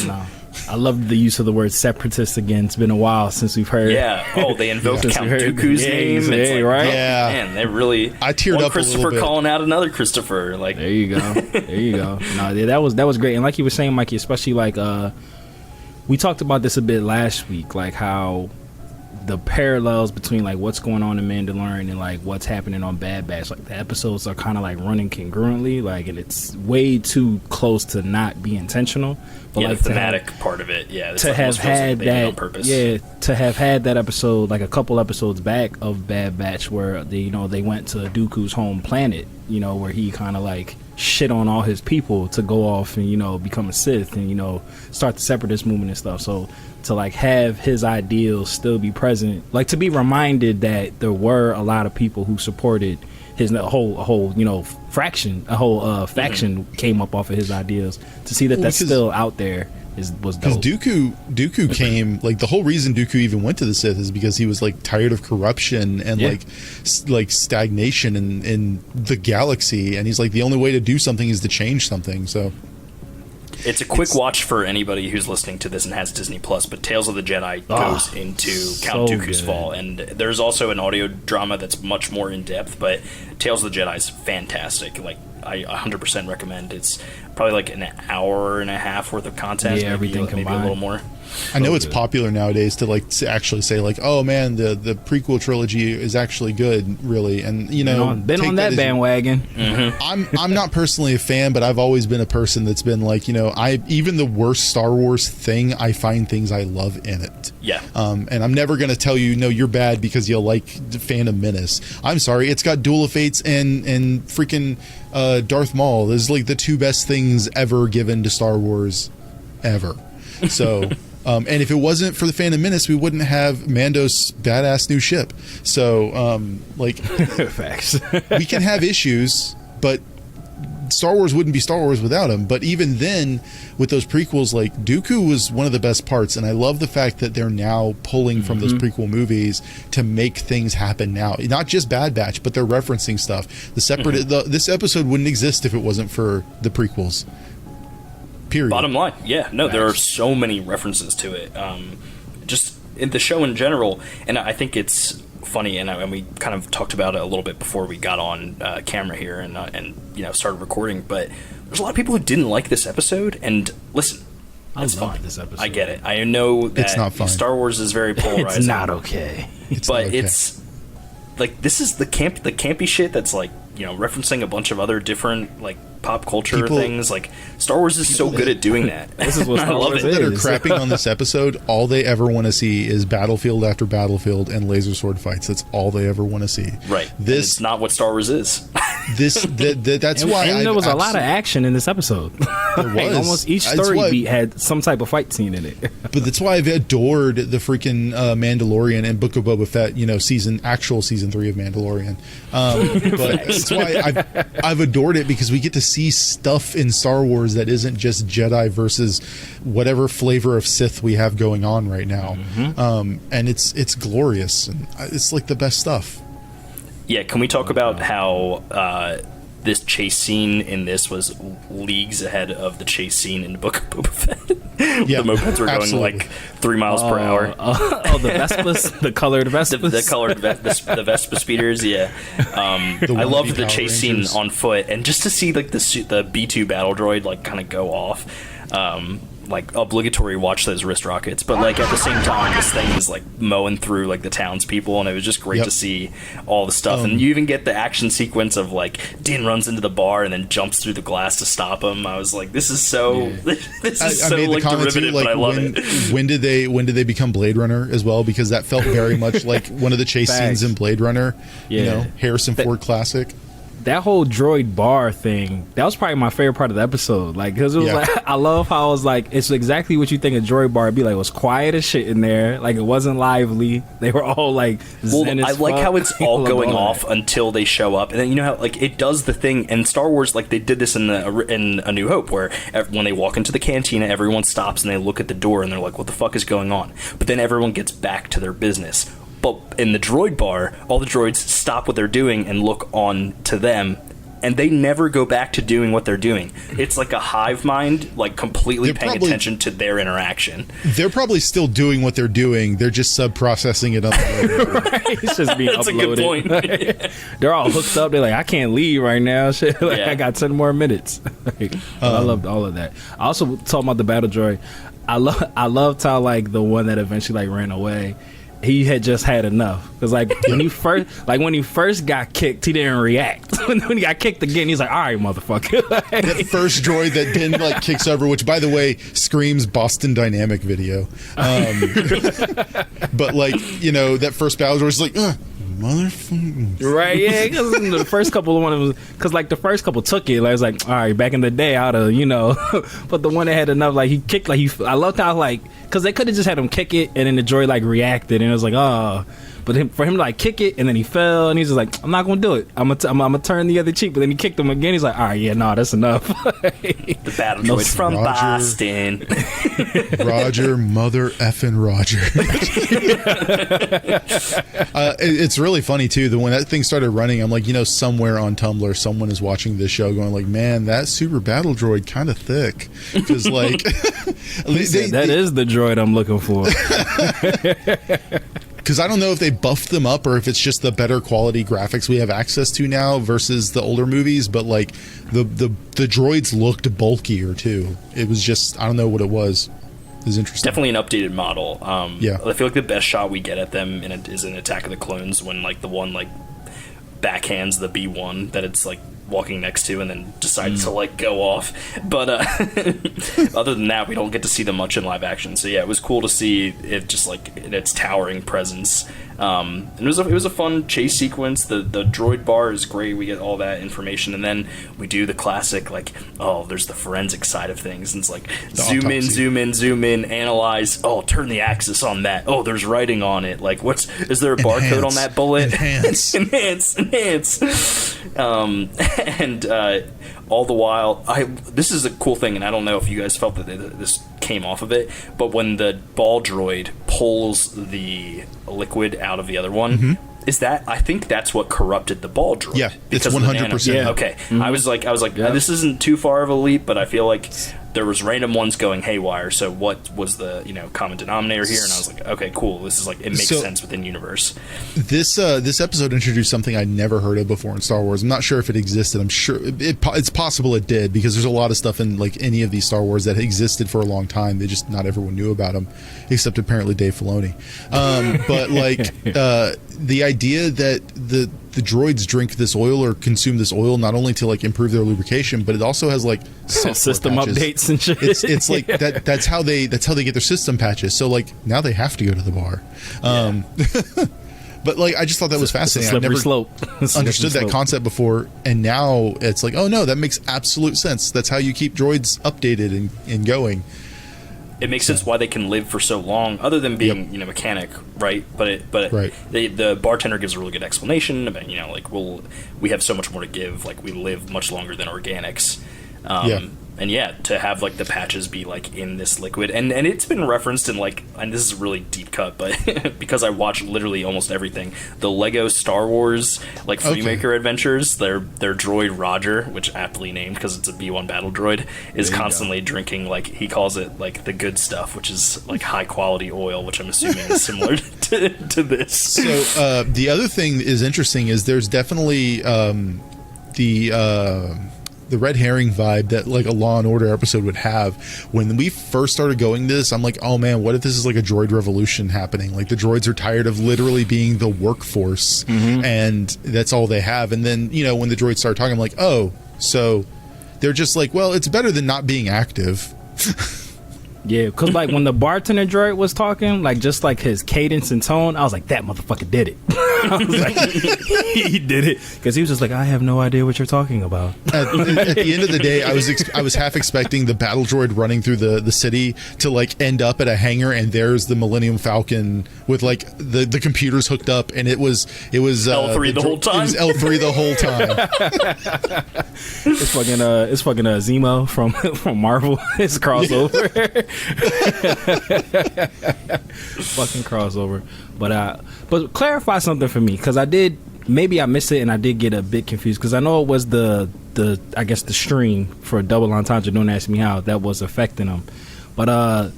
No. I love the use of the word separatist again. It's been a while since we've heard. Yeah. Oh, they invoked Count Dooku's name. It's like, right? Yeah. Man, they really. I teared up Christopher a little bit. calling out another Christopher. Like, there you go. There you go. No, yeah, that was great. And like you were saying, Mikey, especially like we talked about this a bit last week, like how the parallels between like what's going on in Mandalorian and like what's happening on Bad Batch, like the episodes are kind of like running congruently, like, and it's way too close to not be intentional. But yeah, like the thematic part of it, yeah. To have had that, on purpose. yeah, to have had that episode, like a couple episodes back of Bad Batch, where they went to Dooku's home planet, where he kind of like shit on all his people to go off and become a Sith and start the separatist movement and stuff. So to like have his ideals still be present, like to be reminded that there were a lot of people who supported his whole faction came up off of his ideas. To see that that's still out there was dope. Because Dooku came, like, the whole reason Dooku even went to the Sith is because he was like tired of corruption and like stagnation in the galaxy, and he's like, the only way to do something is to change something. So it's a quick watch for anybody who's listening to this and has Disney Plus, but Tales of the Jedi goes into Count Dooku's fall, and there's also an audio drama that's much more in depth, but Tales of the Jedi is fantastic. Like, I 100% recommend. It's probably like an hour and a half worth of content, maybe a little more. I know it's popular nowadays to like to actually say like, oh man, the prequel trilogy is actually good, really, and been on that bandwagon. Mm-hmm. I'm not personally a fan, but I've always been a person that's been like, even the worst Star Wars thing, I find things I love in it. Yeah. And I'm never gonna tell you no, you're bad because you like Phantom Menace. I'm sorry, it's got Duel of Fates and freaking Darth Maul. Those like the two best things ever given to Star Wars ever. So. And if it wasn't for the Phantom Menace, we wouldn't have Mando's badass new ship. So, facts. We can have issues, but Star Wars wouldn't be Star Wars without him. But even then, with those prequels, like, Dooku was one of the best parts, and I love the fact that they're now pulling from those prequel movies to make things happen now. Not just Bad Batch, but they're referencing stuff. This episode wouldn't exist if it wasn't for the prequels. Period. Bottom line, there are so many references to it. Just in the show in general, and I think it's funny, and we kind of talked about it a little bit before we got on camera here and started recording. But there's a lot of people who didn't like this episode, and listen, it's fine. This episode. I get it. I know that it's not fine. Star Wars is very polarizing. It's not okay. It's like, this is the campy shit that's like referencing a bunch of other different like pop culture things. Like Star Wars is so good at doing that. This is what I love it. People that are crapping on this episode, all they ever want to see is battlefield after battlefield and laser sword fights. That's all they ever want to see. Right. It's not what Star Wars is. That's why. And there was a lot of action in this episode. There was. Almost each story beat had some type of fight scene in it. But that's why I've adored the freaking Mandalorian and Book of Boba Fett. Actual season 3 of Mandalorian. But that's why I've adored it, because we get to see stuff in Star Wars that isn't just Jedi versus whatever flavor of Sith we have going on right now. And it's glorious, and it's like the best stuff. Yeah, can we talk about how this chase scene in this was leagues ahead of the chase scene in the Book of Boba Fett? Yeah, the mopeds were going like 3 miles per hour. The Vespas, the colored Vespas, the colored the Vespa speeders. Yeah, I loved the chase scene on foot, and just to see like the B2 battle droid like kind of go off. Like obligatory watch those wrist rockets, but like at the same time this thing is like mowing through like the townspeople, and it was just great to see all the stuff. And you even get the action sequence of like Din runs into the bar and then jumps through the glass to stop him. I was like, this is so this is so like derivative, but I love it. When did they become Blade Runner as well? Because that felt very much like one of the chase scenes in Blade Runner. Harrison Ford classic. That whole droid bar thing, that was probably my favorite part of the episode. Like, because it was like, I love how it was like, it's exactly what you think a droid bar would be like. It was quiet as shit in there. Like, it wasn't lively. They were all like zen as I like fuck. how it's all going off until they show up. And then you know how like it does the thing in Star Wars, like they did this in A New Hope, where when they walk into the cantina, everyone stops and they look at the door and they're like, what the fuck is going on? But then everyone gets back to their business. But in the droid bar, all the droids stop what they're doing and look on to them, and they never go back to doing what they're doing. It's like a hive mind, like completely paying attention to their interaction. They're probably still doing what they're doing. They're just sub-processing it on the right? It's just being That's uploaded. a good point. They're all hooked up. They're like, I can't leave right now. Shit, like, I got 10 more minutes. I loved all of that. I also talking about the battle droid. I loved how like the one that eventually like ran away, he had just had enough, because like when he first got kicked, he didn't react. When he got kicked again, he's like, all right, motherfucker. That first droid that Din like kicks over, which by the way screams Boston Dynamic video, but like that first battle droid is like motherfucker, right? Yeah, because the first couple of one was because like the first couple took it. Like, I was like, all right, back in the day, I'd have but the one that had enough, like he kicked, like I loved how like, because they could have just had him kick it and then the droid like reacted, and it was like, oh. But for him to like kick it and then he fell, and he's just like, I'm not gonna do it. I'm gonna turn the other cheek. But then he kicked him again. He's like, all right, yeah, no, that's enough. The battle droid from Boston. Roger, mother effing Roger. It's really funny too. When that thing started running, I'm like, somewhere on Tumblr, someone is watching this show, going like, man, that super battle droid kind of thick. Because like, that is the droid I'm looking for. Because I don't know if they buffed them up or if it's just the better quality graphics we have access to now versus the older movies, but like the droids looked bulkier too. It was just, I don't know what it was. It was interesting. Definitely an updated model. I feel like the best shot we get at them is in Attack of the Clones, when like the one like backhands the B1 that it's like walking next to and then decides to like go off. But other than that, we don't get to see them much in live action. So yeah, it was cool to see it just like in its towering presence. And it was a fun chase sequence. The droid bar is great. We get all that information, and then we do the classic like, oh, there's the forensic side of things, and it's like zoom in, analyze. Oh, turn the axis on that. Oh, there's writing on it. Like, is there a barcode on that bullet? Enhance. And all the while, this is a cool thing, and I don't know if you guys felt that this came off of it, but when the ball droid pulls the liquid out of the other one, I think that's what corrupted the ball droid. Yeah, it's 100%. Yeah. Okay, I was like, this isn't too far of a leap, but I feel like there was random ones going haywire. So what was the common denominator here? And I was like, okay, cool. This is like, it makes sense within universe. This episode introduced something I'd never heard of before in Star Wars. I'm not sure if it existed. I'm sure it's possible it did, because there's a lot of stuff in like any of these Star Wars that existed for a long time. They just, not everyone knew about them, except apparently Dave Filoni. But like the idea that the droids drink this oil or consume this oil not only to like improve their lubrication, but it also has like system patches. Updates and shit. It's like that's how they get their system patches. So like now they have to go to the bar. But like I just thought that was fascinating. I never understood that concept before, and now it's like, oh no, that makes absolute sense. That's how you keep droids updated and going. It makes sense why they can live for so long, other than being mechanic, right? But right. The bartender gives a really good explanation about like we have so much more to give, like we live much longer than organics. And to have like the patches be like in this liquid, and it's been referenced in like, and this is a really deep cut, but because I watch literally almost everything, the Lego Star Wars like Freemaker adventures, their droid Roger, which aptly named because it's a B1 battle droid, is constantly drinking like he calls it like the good stuff, which is like high quality oil, which I'm assuming is similar to this. So the other thing is interesting is there's definitely the red herring vibe that like a Law and Order episode would have. When we first started going this, I'm like, oh man, what if this is like a droid revolution happening? Like the droids are tired of literally being the workforce, and that's all they have. And then when the droids start talking, I'm like, oh, so they're just like, well, it's better than not being active. Yeah, because like when the bartender droid was talking, like just like his cadence and tone, I was like, that motherfucker did it. I was like, he did it, because he was just like, I have no idea what you're talking about. At the end of the day, I was half expecting the battle droid running through the city to like end up at a hangar, and there's the Millennium Falcon with like the computers hooked up, and it was L3 the whole time. It was L3 the whole time. It's fucking Zemo from Marvel. It's crossover. Fucking crossover. But clarify something for me, because maybe I missed it and I did get a bit confused, because I know it was the I guess the stream for Double Entendre, Don't Ask Me How, that was affecting them. But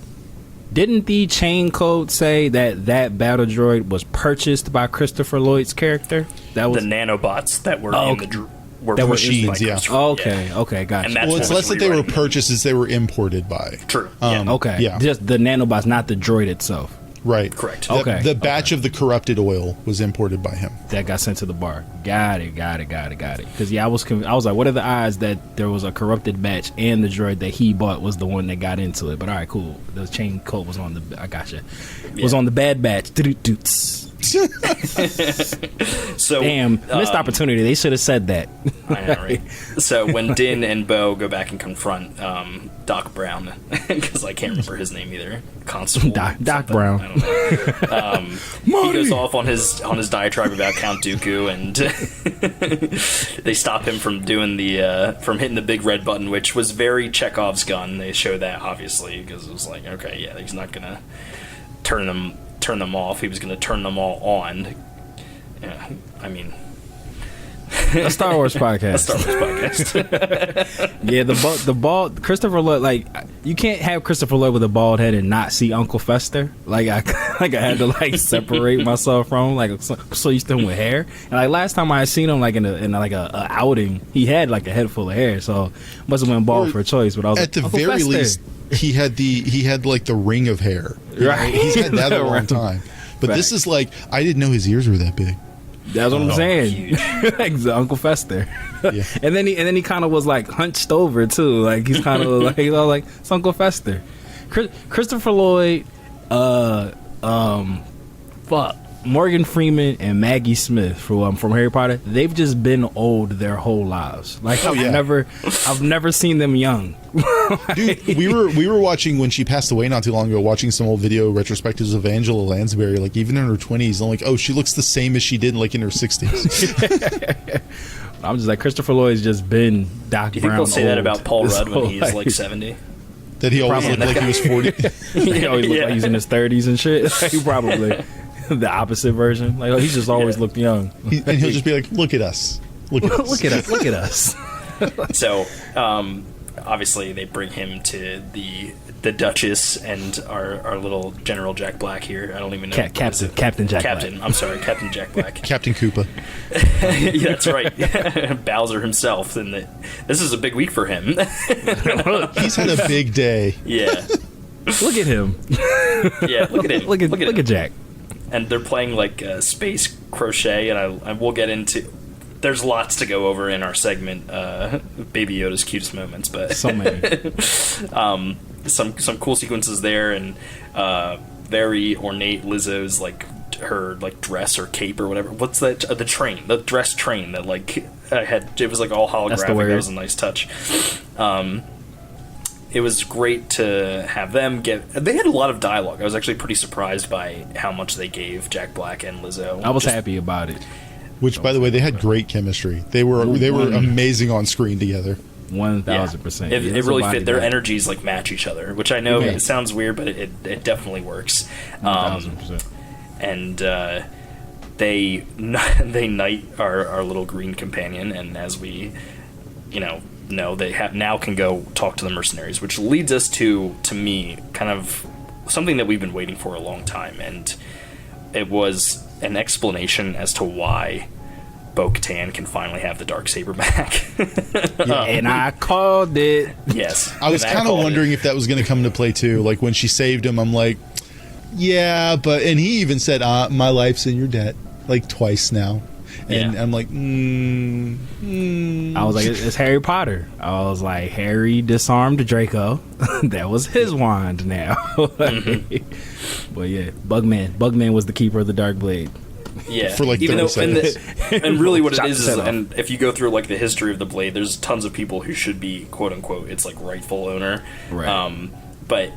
didn't the chain code say that battle droid was purchased by Christopher Lloyd's character? That was the nanobots that were in the were machines, yeah. Okay, gotcha. Well, it's less that they were purchased as they were imported by. True. Okay. Yeah. Just the nanobots, not the droid itself. Right. Correct. The batch of the corrupted oil was imported by him. That got sent to the bar. Got it. Because I was like, what are the odds that there was a corrupted batch and the droid that he bought was the one that got into it? But all right, cool. The chain code was on the. I gotcha. Was on the bad batch. So damn, missed opportunity. They should have said that. I know, right? So when Din and Bo go back and confront Doc Brown, because I can't remember his name either, Constable Doc Brown. I don't know. He goes off on his diatribe about Count Dooku, and they stop him from doing from hitting the big red button, which was very Chekhov's gun. They show that obviously because it was like, okay, yeah, he's not gonna turn them off. He was going to turn them all on. Yeah, I mean, a Star Wars podcast. Yeah, the bald Christopher Lloyd. Like, you can't have Christopher Lloyd with a bald head and not see Uncle Fester. Like I had to like separate myself from him. Like I'm so used to him with hair. And like last time I had seen him like in a outing, he had like a head full of hair. So must have went bald for a choice. But I was at the Uncle very Fester. Least. He had like the ring of hair. Right. He's had that a long time. But this is like, I didn't know his ears were that big. That's what I'm saying. Like Uncle Fester. Yeah. And then he kind of was like hunched over too. Like he's kind of like it's Uncle Fester. Christopher Lloyd, Morgan Freeman and Maggie Smith from Harry Potter. They've just been old their whole lives. Like I've never seen them young. Dude, we were watching when she passed away not too long ago, watching some old video retrospectives of Angela Lansbury, like even in her 20s. I'm like, oh, she looks the same as she did like in her 60s. I'm just like, Christopher Lloyd's just been Doc Brown. Do you think they'll say that about Paul Rudd when he's like 70? That he always looked like he was 40? He always looked like he's in his 30s and shit. He probably the opposite version. Like he just always looked young. And he'll just be like, look at us. Look at us. So, obviously, they bring him to the Duchess and our little General Jack Black here. I don't even know. Captain Jack Black. I'm sorry, Captain Jack Black. Captain Koopa. Yeah, that's right. Bowser himself. And this is a big week for him. He's had a big day. Yeah. Look at him. Yeah, look at him. Look at Jack. and they're playing like space crochet, and we'll get into. There's lots to go over in our segment, Baby Yoda's cutest moments, but so many. Some cool sequences there, and very ornate Lizzo's her dress or cape or whatever. What's that? The dress train that it was all holographic. That was a nice touch. It was great to have them they had a lot of dialogue. I was actually pretty surprised by how much they gave Jack Black and Lizzo. I was happy about it. Which, by the way, they had great chemistry. They were amazing on screen together. 1,000%. It really fit. Their energies match each other, which I know it sounds weird, but it definitely works. 1,000%. And they knight our little green companion, and as we know they now can go talk to the mercenaries, which leads us to me kind of something that we've been waiting for a long time, and it was an explanation as to why Bo-Katan can finally have the Darksaber back. And I called it. Yes. I was kind of wondering if that was going to come into play too. Like when she saved him, I'm like, yeah, but, and he even said, my life's in your debt, twice now. And I'm like, I was like, it's Harry Potter. I was like, Harry disarmed Draco. That was his wand now. But yeah, Bugman was the keeper of the Dark Blade. Yeah, for 30 seconds. And really what it is and if you go through the history of the blade, there's tons of people who should be quote unquote its rightful owner. Right. But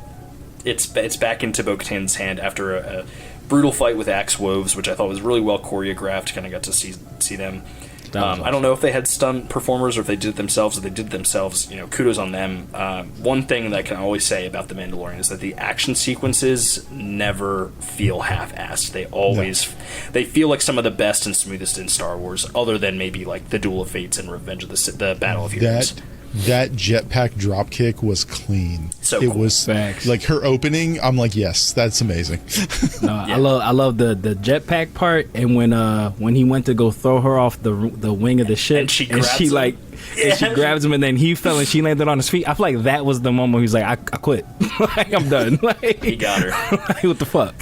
it's back into Bo-Katan's hand after a brutal fight with Axe Woves, which I thought was really well choreographed. Kind of got to see them. Awesome. I don't know if they had stunt performers or if they did it themselves. If they did it themselves, kudos on them. One thing that I can always say about The Mandalorian is that the action sequences never feel half-assed. They always they feel like some of the best and smoothest in Star Wars, other than maybe the Duel of Fates and Revenge of the Battle of Heroes. That jetpack dropkick was clean. So it cool. was Facts. her opening. I'm like, yes, that's amazing. No, I love the jetpack part, and when he went to go throw her off the wing of the ship, and she grabs him, and then he fell and she landed on his feet. I feel like that was the moment he's like, I quit. I'm done. He got her. What the fuck?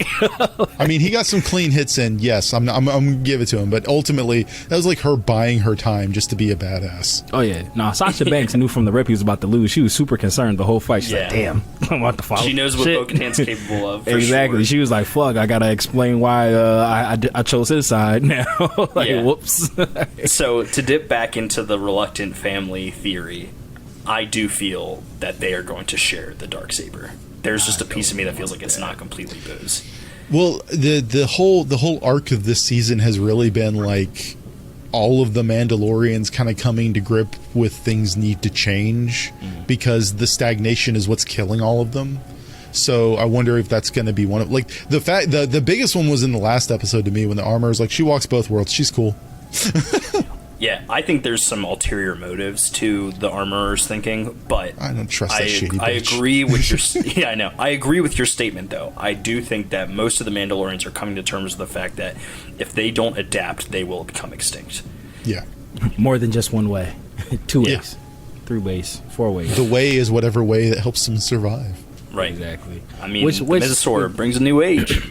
I mean, he got some clean hits in. Yes, I'm gonna give it to him. But ultimately, that was her buying her time just to be a badass. Oh yeah, no. Sasha Banks knew from the rip he was about to lose. She was super concerned the whole fight. She's like, damn, I'm about to follow. She knows what Bo-Katan's capable of. Exactly. Sure. She was like, fuck, I gotta explain why I chose his side now. Whoops. So to dip back into the reluctant family theory, I do feel that they are going to share the Darksaber. There's just a piece of me that feels like it's not completely booze. Well, the whole arc of this season has really been all of the Mandalorians kind of coming to grip with things need to change because the stagnation is what's killing all of them. So I wonder if that's going to be one of the biggest one was in the last episode to me when the armor is she walks both worlds. She's cool. Yeah, I think there's some ulterior motives to the armorer's thinking, but I don't trust that shady bitch. I agree with your I know. I agree with your statement though. I do think that most of the Mandalorians are coming to terms with the fact that if they don't adapt, they will become extinct. Yeah. More than just one way. 2 ways. 3 ways. 4 ways. The way is whatever way that helps them survive. Right. Exactly. I mean, Mythosaur brings a new age.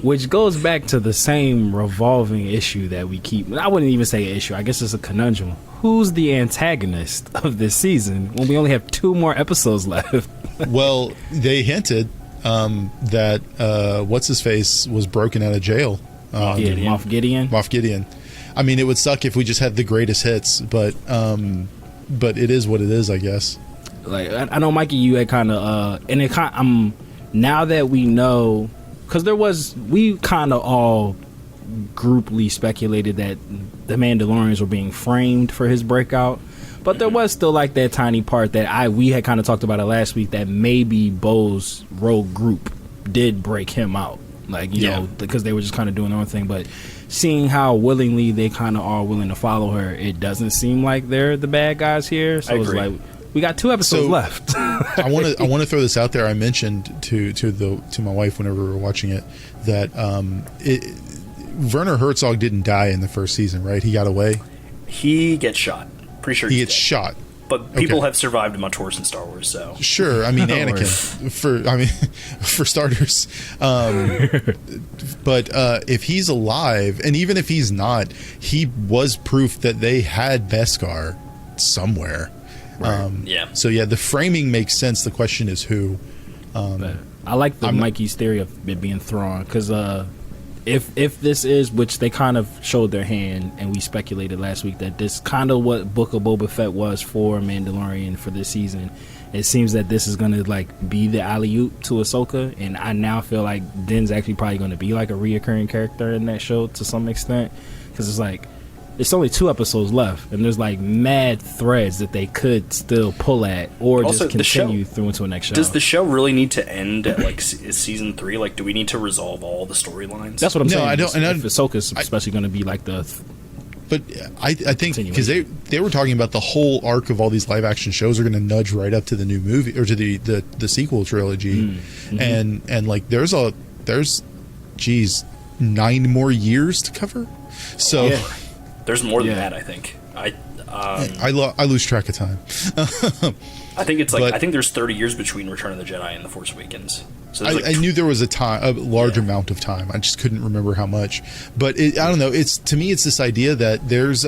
Which goes back to the same revolving issue that we keep. I wouldn't even say an issue. I guess it's a conundrum. Who's the antagonist of this season when we only have 2 more episodes left? Well, they hinted that what's-his-face was broken out of jail. Moff Gideon. Moff Gideon. I mean, it would suck if we just had the greatest hits, but it is what it is, I guess. I know, Mikey, you had kind of, and it kind now that we know, because we kind of all grouply speculated that the Mandalorians were being framed for his breakout, but there was still that tiny part that we had kind of talked about it last week that maybe Bo's rogue group did break him out, know, because they were just kind of doing their own thing, but seeing how willingly they kind of are willing to follow her, it doesn't seem like they're the bad guys here. So it's we got 2 episodes left. I want to throw this out there. I mentioned to my wife whenever we were watching it that Werner Herzog didn't die in the first season, right? He got away. He gets shot. Pretty sure he gets shot. But people have survived much worse in Star Wars, so sure. I mean, Anakin for starters. But if he's alive, and even if he's not, he was proof that they had Beskar somewhere. Yeah. So yeah, the framing makes sense. The question is who. But I like Mikey's theory of it being Thrawn, because if this is, which they kind of showed their hand, and we speculated last week that this kind of what Book of Boba Fett was for Mandalorian for this season, it seems that this is going to like be the alley-oop to Ahsoka, and I now feel like Din's actually probably going to be like a reoccurring character in that show to some extent, because it's like it's only 2 episodes left, and there's like mad threads that they could still pull at, or also, just continue through into a next show. Does the show really need to end at like season 3? Like, do we need to resolve all the storylines? That's what I'm saying. I don't. And if Ahsoka's especially going to be like the. But I think because they were talking about the whole arc of all these live action shows are going to nudge right up to the new movie or to the sequel trilogy, and like there's 9 more years to cover, so. Yeah. There's more than that, I think. I lose track of time. I think it's like I think there's 30 years between Return of the Jedi and The Force Awakens. So I knew there was a large amount of time. I just couldn't remember how much. But I don't know. To me, it's this idea that there's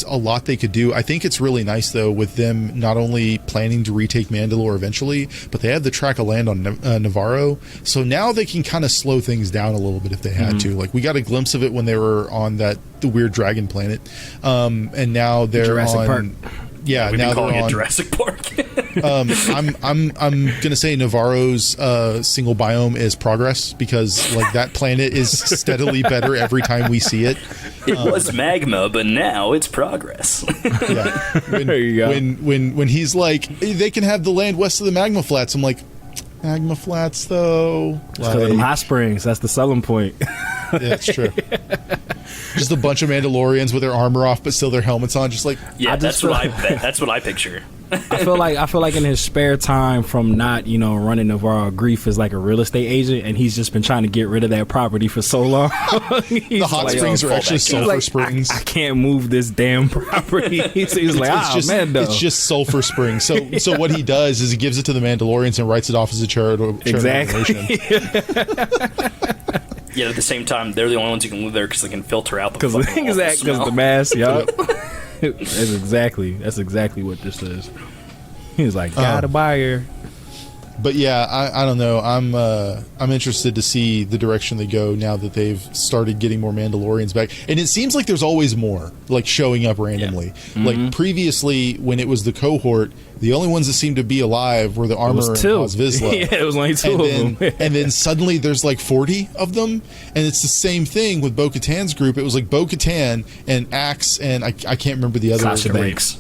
a lot they could do. I think it's really nice though with them not only planning to retake Mandalore eventually, but they have the track of land on Navarro. So now they can kind of slow things down a little bit if they had to. Like we got a glimpse of it when they were on the weird dragon planet, and now they're Jurassic on. Park. Yeah, we've now been calling they're on it Jurassic Park. I'm gonna say Navarro's single biome is progress, because like that planet is steadily better every time we see it. It was magma, but now it's progress. Yeah. There you go. When he's like, they can have the land west of the magma flats. I'm like, magma flats though. Because of them hot springs. That's the selling point. Yeah, that's true. Just a bunch of Mandalorians with their armor off, but still their helmets on. Just like that's what I picture. I feel like in his spare time from not running Navarro, Grief is like a real estate agent, and he's just been trying to get rid of that property for so long. The hot springs are actually sulfur springs. I can't move this damn property. He's like, Mando. It's just sulfur springs. So what he does is he gives it to the Mandalorians and writes it off as a charitable donation. Yet at the same time, they're the only ones who can live there because they can filter out the because the mass. Yup. That's exactly what this is. He's like, got a buyer. But yeah, I don't know. I'm interested to see the direction they go now that they've started getting more Mandalorians back. And it seems like there's always more, like showing up randomly. Yeah. Mm-hmm. Like previously, when it was the cohort, the only ones that seemed to be alive were the Armor and Maz Vizsla. Yeah, it was only 2 of them. And then suddenly there's like 40 of them, and it's the same thing with Bo-Katan's group. It was like Bo-Katan and Axe, and I can't remember the other Sasha Banks.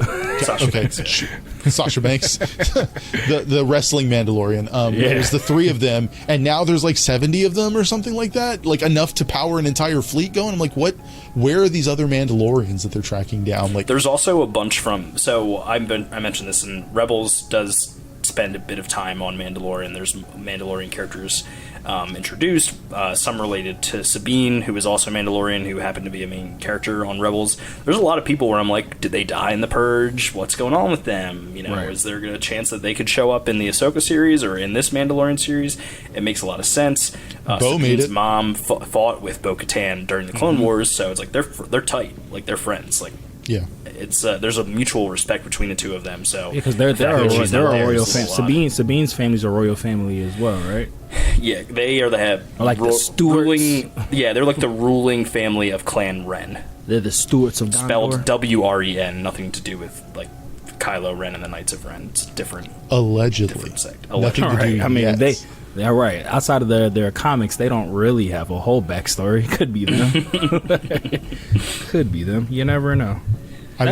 Sasha Banks, the wrestling Mandalorian. It was the 3 of them, and now there's like 70 of them or something like that, like enough to power an entire fleet going. I'm like, what? Where are these other Mandalorians that they're tracking down? Like, there's also a bunch from. So I mentioned this, and Rebels does spend a bit of time on Mandalorian. There's Mandalorian characters introduced, some related to Sabine, who is also Mandalorian, who happened to be a main character on Rebels. There's a lot of people where I'm like, did they die in the Purge? What's going on with them? Is there a chance that they could show up in the Ahsoka series or in this Mandalorian series? It makes a lot of sense. Sabine's mom fought with Bo-Katan during the Clone Wars, so it's like they're tight, like they're friends, like. Yeah, it's there's a mutual respect between the 2 of them. So because they're a royal family. Sabine's family's a royal family as well, right? Yeah, they are the the Stewarts. They're like the ruling family of Clan Ren. They're the Stewarts of Gondor. Spelled W-R-E-N, nothing to do with like Kylo Ren and the Knights of Ren. It's different. Allegedly, different sect. Nothing to do. I mean, they're right. Outside of their comics, they don't really have a whole backstory. Could be them. Could be them. You never know. The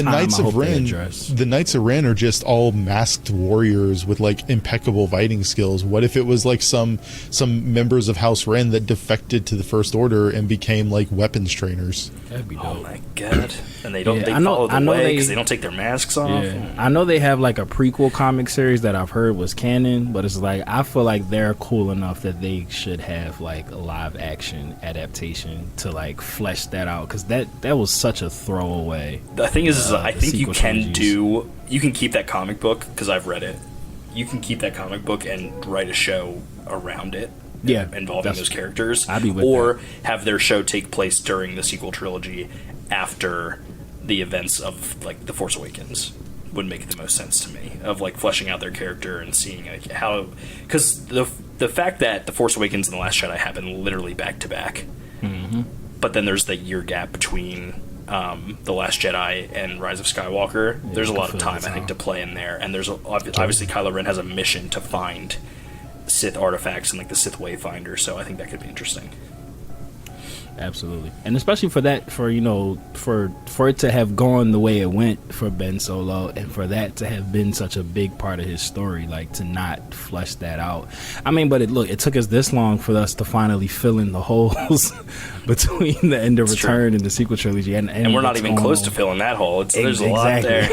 Knights of Ren. The Knights of Ren are just all masked warriors with like impeccable fighting skills. What if it was like some members of House Ren that defected to the First Order and became like weapons trainers? That'd be dope. Oh my god! And they don't. They follow the way because they don't take their masks off. Yeah. I know they have like a prequel comic series that I've heard was canon, but it's like I feel like they're cool enough that they should have like a live action adaptation to like flesh that out, because that was such a throwaway way. The thing is I think you can trilogies. you can keep that comic book, because I've read it. You can keep that comic book and write a show around it. Yeah, involving those characters. I'd be with or that. have their show take place during the sequel trilogy after the events of like The Force Awakens would make the most sense to me, of like fleshing out their character and seeing like how, because the fact that The Force Awakens and The Last Jedi happen literally back to back, but then there's the year gap between The Last Jedi and Rise of Skywalker. Yeah, there's a lot of time, I time. think, to play in there, and there's obviously Kylo Ren has a mission to find Sith artifacts and like the Sith Wayfinder, so I think that could be interesting. Absolutely, and especially for that, for it to have gone the way it went for Ben Solo, and for that to have been such a big part of his story, like to not flesh that out. I mean, but it took us this long for us to finally fill in the holes between the End of Return and the sequel trilogy, and we're not even close to filling that hole. There's a lot there.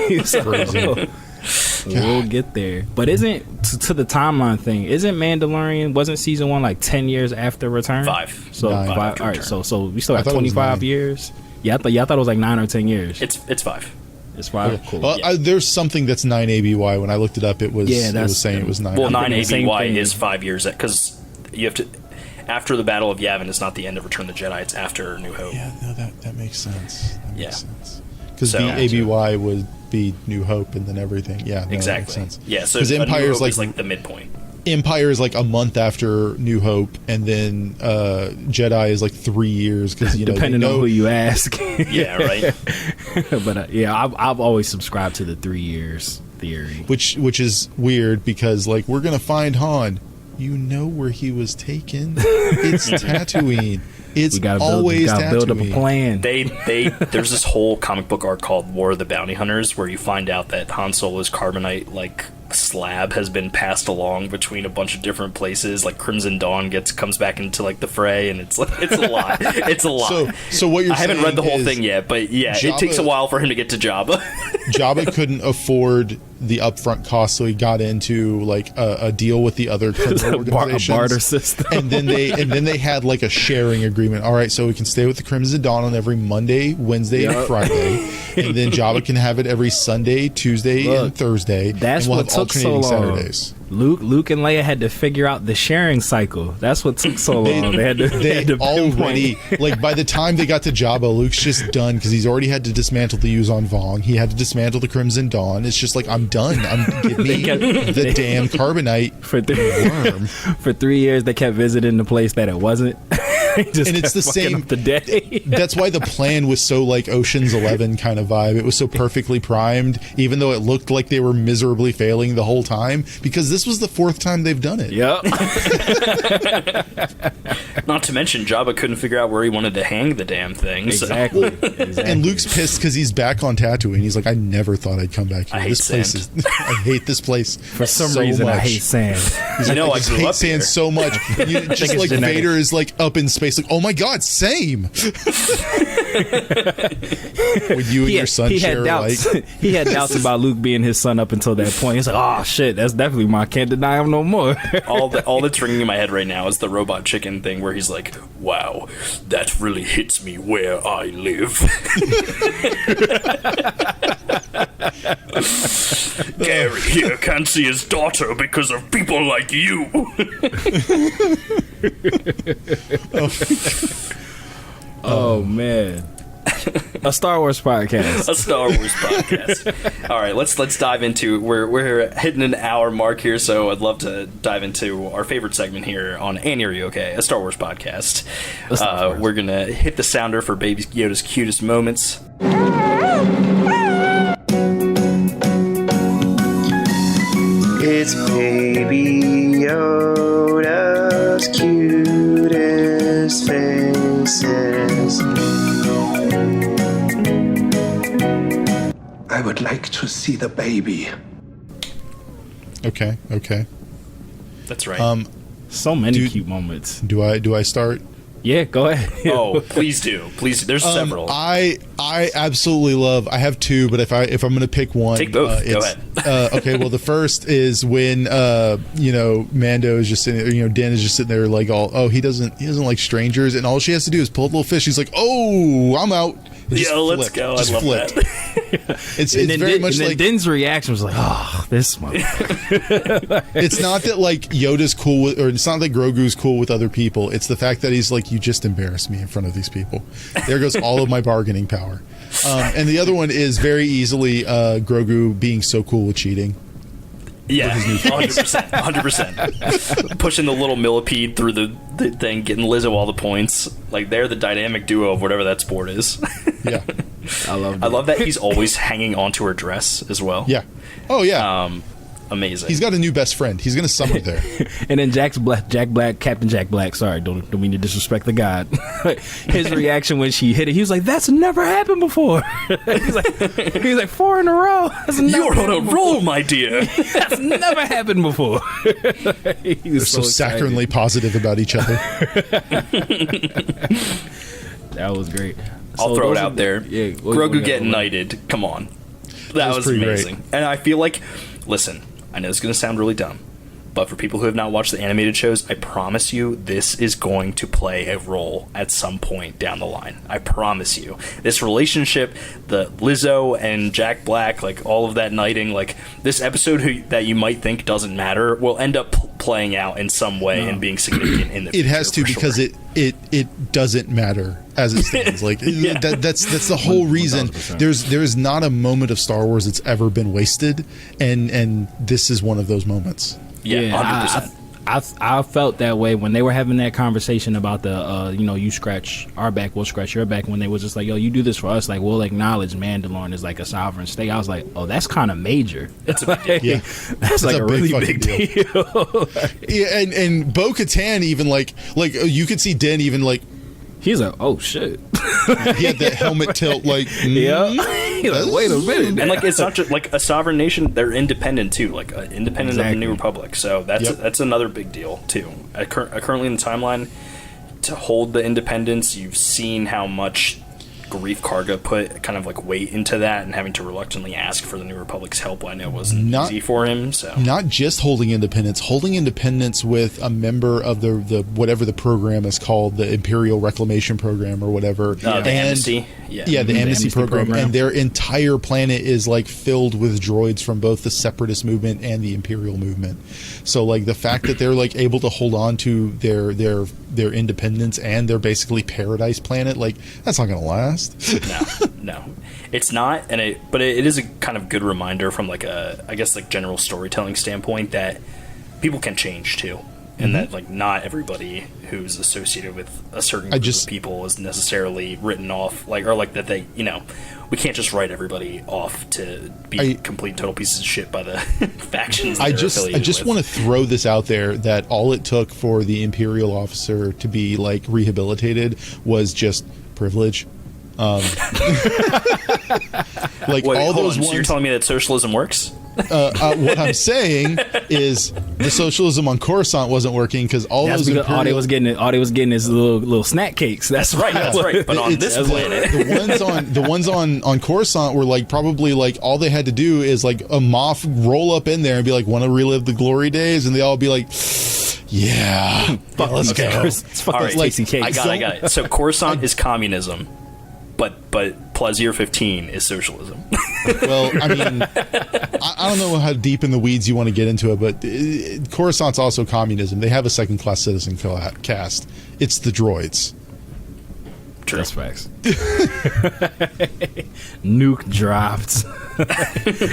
So, we'll get there. But isn't to the timeline thing? Isn't Mandalorian, wasn't season 1 like 10 years after Return? 5. So 9 5. after All right. Return. So we still I have thought it was 25 9. years. Yeah, I thought it was like 9 or 10 years. It's 5. It's 5. Cool. Well, there's something that's 9 ABY. When I looked it up, it was saying it was 9. Well, 9 thinking the same ABY thing. is 5 years, because you have to. After the Battle of Yavin, it's not the end of Return of the Jedi. It's after New Hope. Yeah, no, that makes sense. That makes sense. Because So- BABY would be New Hope and then everything. Yeah, no, Exactly. That makes sense. Yeah. So because New Empire's Hope is like the midpoint. Empire is like a month after New Hope, and then Jedi is like 3 years. Because depending on who you ask. Yeah. Right. But I've always subscribed to the 3 years theory. which is weird, because like we're gonna find Han. You know where he was taken. It's Tatooine. It's always Tatooine. Build up a plan. There's this whole comic book arc called War of the Bounty Hunters, where you find out that Han Solo's carbonite like slab has been passed along between a bunch of different places. Like Crimson Dawn comes back into like the fray, and it's a lot. It's a lot. So what you're I haven't saying read the whole is thing yet, but yeah, Jabba- it takes a while for him to get to Jabba. Jabba couldn't afford the upfront cost, so he got into like a deal with the other criminal a organizations. barter system. and then they had like a sharing agreement. All right, so we can stay with the Crimson Dawn on every Monday, Wednesday, and Friday, and then Jabba can have it every Sunday, Tuesday, and Thursday. That's and we'll what have took so alternating long. Saturdays. Luke and Leia had to figure out the sharing cycle. That's what took so long. They had to already, like, by the time they got to Jabba, Luke's just done, because he's already had to dismantle the Yuzon Vong. He had to dismantle the Crimson Dawn. It's just like, I'm done. Give me the damn carbonite worm. For 3 years, they kept visiting the place that it wasn't. Just And it's the kept fucking same- up the day. That's why the plan was so like Ocean's 11 kind of vibe. It was so perfectly primed, even though it looked like they were miserably failing the whole time, because this was the 4th time they've done it. Yep. Not to mention, Jabba couldn't figure out where he wanted to hang the damn thing. so- Exactly. And Luke's pissed because he's back on Tatooine. He's like, I never thought I'd come back here. I hate This place sand. is. I hate this place For some so reason, I much. hate sand. He's You know, I I just grew hate up sand here. so much. Just it's like genetic. Vader is like up in space, like, oh my god, same. When you and your son he share had doubts. like. He had doubts about Luke being his son up until that point. He's like, oh shit, that's definitely mine. I can't deny him no more. all that's ringing in my head right now is the robot chicken thing, where he's like, "Wow, that really hits me where I live." Gary here can't see his daughter because of people like you. Oh man. A Star Wars podcast. A Star Wars podcast. All right, let's dive into. We're hitting an hour mark here, so I'd love to dive into our favorite segment here on And Are You Okay? A Star Wars podcast. We're gonna hit the sounder for Baby Yoda's cutest moments. It's Baby Yoda's cutest faces. I would like to see the baby. Okay. That's right. So many Dude. cute moments. Do I start? Yeah, go ahead. Oh, please do. Please. There's several. I absolutely love. I have two, but if I'm going to pick one, Take both. Go ahead. Okay. Well, the first is when Mando is just sitting there, Dan is just sitting there like he doesn't like strangers, and all she has to do is pull a little fish. He's like, oh, I'm out. Let's go. I love flipped. that. It's very much and like Din's reaction was like, "Oh, this one." it's not that like Yoda's cool with, or it's not that Grogu's cool with other people. It's the fact that he's like, you just embarrassed me in front of these people. There goes all of my bargaining power. And the other one is very easily Grogu being so cool with cheating. Yeah, 100%. 100%. Pushing the little millipede through the thing, getting Lizzo all the points. Like, they're the dynamic duo of whatever that sport is. Yeah. I love that he's always hanging onto her dress as well. Yeah. Oh, yeah. Amazing. He's got a new best friend. He's going to summon there. And then Captain Jack Black. Sorry, don't mean to disrespect the god. His reaction when she hit it, he was like, "That's never happened before." he's like 4 in a row. You're on a roll, my dear. That's never happened before. They're so saccharinely positive about each other. That was great. I'll throw it out there. Yeah, Grogu getting knighted. Come on. That was amazing. Great. And I feel like, listen, I know it's going to sound really dumb, but for people who have not watched the animated shows, I promise you this is going to play a role at some point down the line. I promise you. This relationship, the Lizzo and Jack Black, like all of that knighting, like this episode that you might think doesn't matter will end up playing out in some way and being significant in the future. It has to, because it doesn't matter as it stands. Like Yeah. that's the whole reason. 1000%. There's not a moment of Star Wars that's ever been wasted, and this is one of those moments. Yeah, 100%. I felt that way when they were having that conversation about the you scratch our back, we'll scratch your back, when they was just like, yo, you do this for us, like we'll acknowledge Mandalorian is like a sovereign state. I was like, oh, that's kind of major. That's a big deal. Yeah. That's like a really big deal. Yeah, and Bo-Katan even like you could see Din even like He's like, oh shit. he had that helmet tilt like Yeah. He's like, wait a minute. And like, it's not just like a sovereign nation; they're independent too, like independent of the New Exactly. Republic. So that's another big deal too. Currently in the timeline, to hold the independence, you've seen how much Grief Karga put kind of like weight into that, and having to reluctantly ask for the New Republic's help. I know it wasn't easy for him. So not just holding independence with a member of the whatever the program is called, the Imperial Reclamation Program or whatever, the amnesty, the amnesty program, and their entire planet is like filled with droids from both the Separatist movement and the Imperial movement. So like the fact that they're like able to hold on to their independence and their basically paradise planet, like that's not going to last. No, it's not, but it is a kind of good reminder from like I guess like general storytelling standpoint that people can change too, and that like not everybody who's associated with a certain group of people is necessarily written off, like, or like that they, we can't just write everybody off to be complete total pieces of shit by the factions. I just want to throw this out there that all it took for the Imperial officer to be like rehabilitated was just privilege. Like Wait, all those ones. So you're telling me that socialism works? What I'm saying is the socialism on Coruscant wasn't working because all those Imperial... all they was getting is little snack cakes. That's right. That's right. But on this planet, the ones on Coruscant were like probably like all they had to do is like a Moff roll up in there and be like, want to relive the glory days, and they all be like, yeah, let's go. All right, tasty cakes. I got it. So Coruscant is communism, but Plazir-15 is socialism. Well, I mean, I don't know how deep in the weeds you want to get into it, but Coruscant's also communism. They have a second-class citizen caste. It's the droids. True. That's facts. Nuke dropped.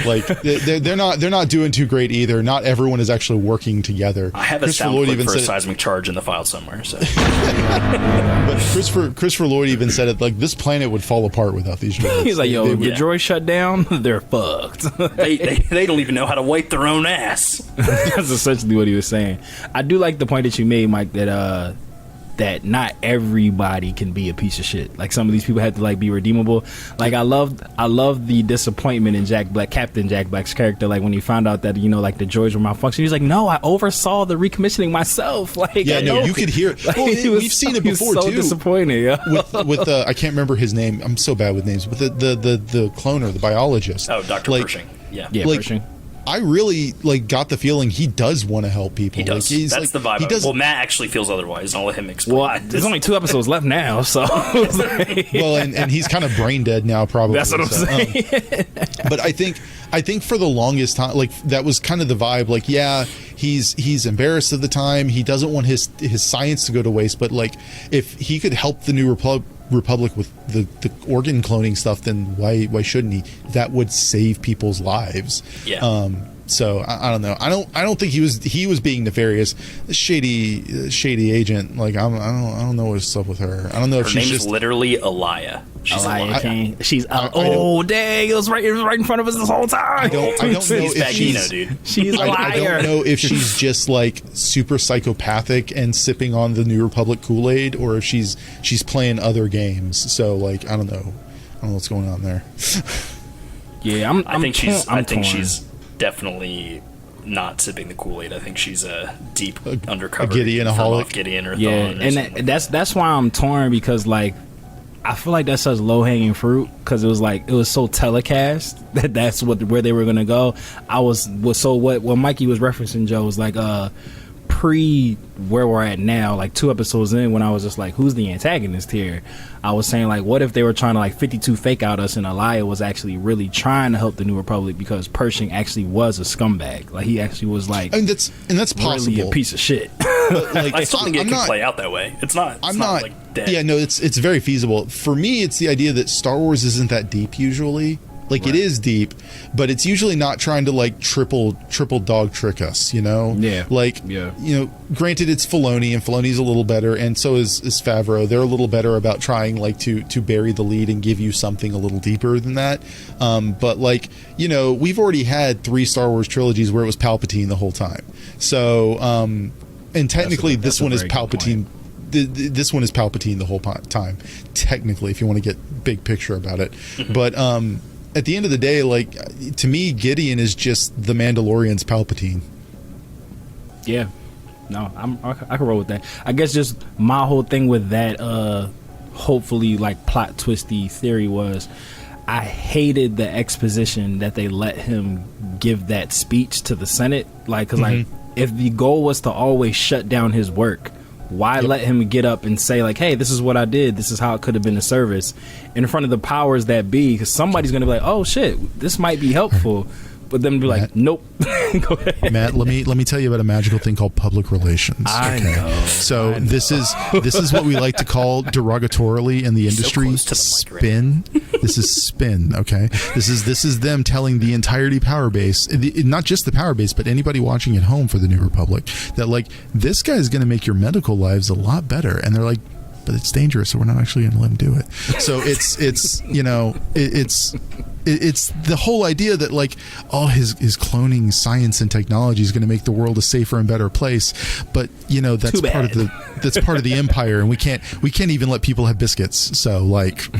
Like they're not doing too great either. Not everyone is actually working together. I have a sound clip for a seismic charge in the file somewhere. So, but Christopher Lloyd even said it like this planet would fall apart without these droids. He's like, yo, if your droids shut down, they're fucked. they don't even know how to wipe their own ass. That's essentially what he was saying. I do like the point that you made, Mike, that not everybody can be a piece of shit. Like some of these people had to like be redeemable. Like I love the disappointment in Captain Jack Black's character. Like when he found out that like the droids were malfunctioning, he's like, no, I oversaw the recommissioning myself. Like you could hear it. Like, well, we've seen it before so too. Disappointed. Yeah. With I can't remember his name. I'm so bad with names. With the cloner, the biologist. Oh, Dr. Pershing. Yeah, like, Pershing. I really like got the feeling he does want to help people. He does. Like, That's the vibe. He does. Well, Matt actually feels otherwise. I'll let him explain. Well, there's only 2 episodes left now, so. Well, and he's kind of brain dead now, probably. That's what I'm saying. But I think for the longest time, like that was kind of the vibe. Like, yeah, he's embarrassed of the time. He doesn't want his science to go to waste. But like, if he could help the New Republic with the organ cloning stuff, then why shouldn't he? That would save people's lives. Yeah. So I don't know. I don't think he was being nefarious. Shady agent. Like I don't know what's up with her. I don't know if she's name's just literally Alaya. She's Alaya King. She's dang! It was right in front of us this whole time. I don't know if she's dude. She's a liar. I don't know if she's just like super psychopathic and sipping on the New Republic Kool-Aid, or if she's playing other games. So like I don't know what's going on there. Yeah, I think she's definitely not sipping the Kool-Aid. I think she's a deep undercover Gideon-aholic. Gideon or yeah, Thawne or and that's why I'm torn, because like I feel like that's such low hanging fruit, because it was so telecast that's where they were gonna go. What Mikey was referencing, Joe, was like pre where we're at now, like 2 episodes in, when I was just like, who's the antagonist here? I was saying like, what if they were trying to like 52 fake out us, and Alaya was actually really trying to help the New Republic, because Pershing actually was a scumbag. Like he actually was like, and that's possible. Really a piece of shit. But, like, I still think it can play out that way. It's not like dead. Yeah, no, it's very feasible. For me, it's the idea that Star Wars isn't that deep usually. Like It is deep, but it's usually not trying to like triple dog trick us, you know? Yeah. Like, you know, granted it's Filoni, and Filoni's a little better, and so is Favreau. They're a little better about trying like to bury the lead and give you something a little deeper than that. But like, you know, we've already had 3 Star Wars trilogies where it was Palpatine the whole time. So, and technically this one is Palpatine. This one is Palpatine the whole time, technically, if you want to get big picture about it. But at the end of the day, like, to me, Gideon is just the Mandalorian's Palpatine. Yeah, no, I can roll with that. I guess just my whole thing with that, hopefully like plot twisty theory was, I hated the exposition that they let him give that speech to the Senate. Like, cause like if the goal was to always shut down his work, why let him get up and say like, hey, this is what I did, this is how it could have been a service in front of the powers that be? Because somebody's gonna be like, oh shit, this might be helpful. But them be like, nope. Go ahead. Matt, let me tell you about a magical thing called public relations. I know. So this is what we like to call derogatorily in the industry spin. This is spin. Okay, this is them telling the entirety power base, not just the power base, but anybody watching at home for the New Republic, that like this guy is going to make your medical lives a lot better, and they're like, but it's dangerous, so we're not actually going to let him do it. So it's you know it's the whole idea that like his cloning science and technology is going to make the world a safer and better place, but you know that's part of the empire, and we can't even let people have biscuits. So like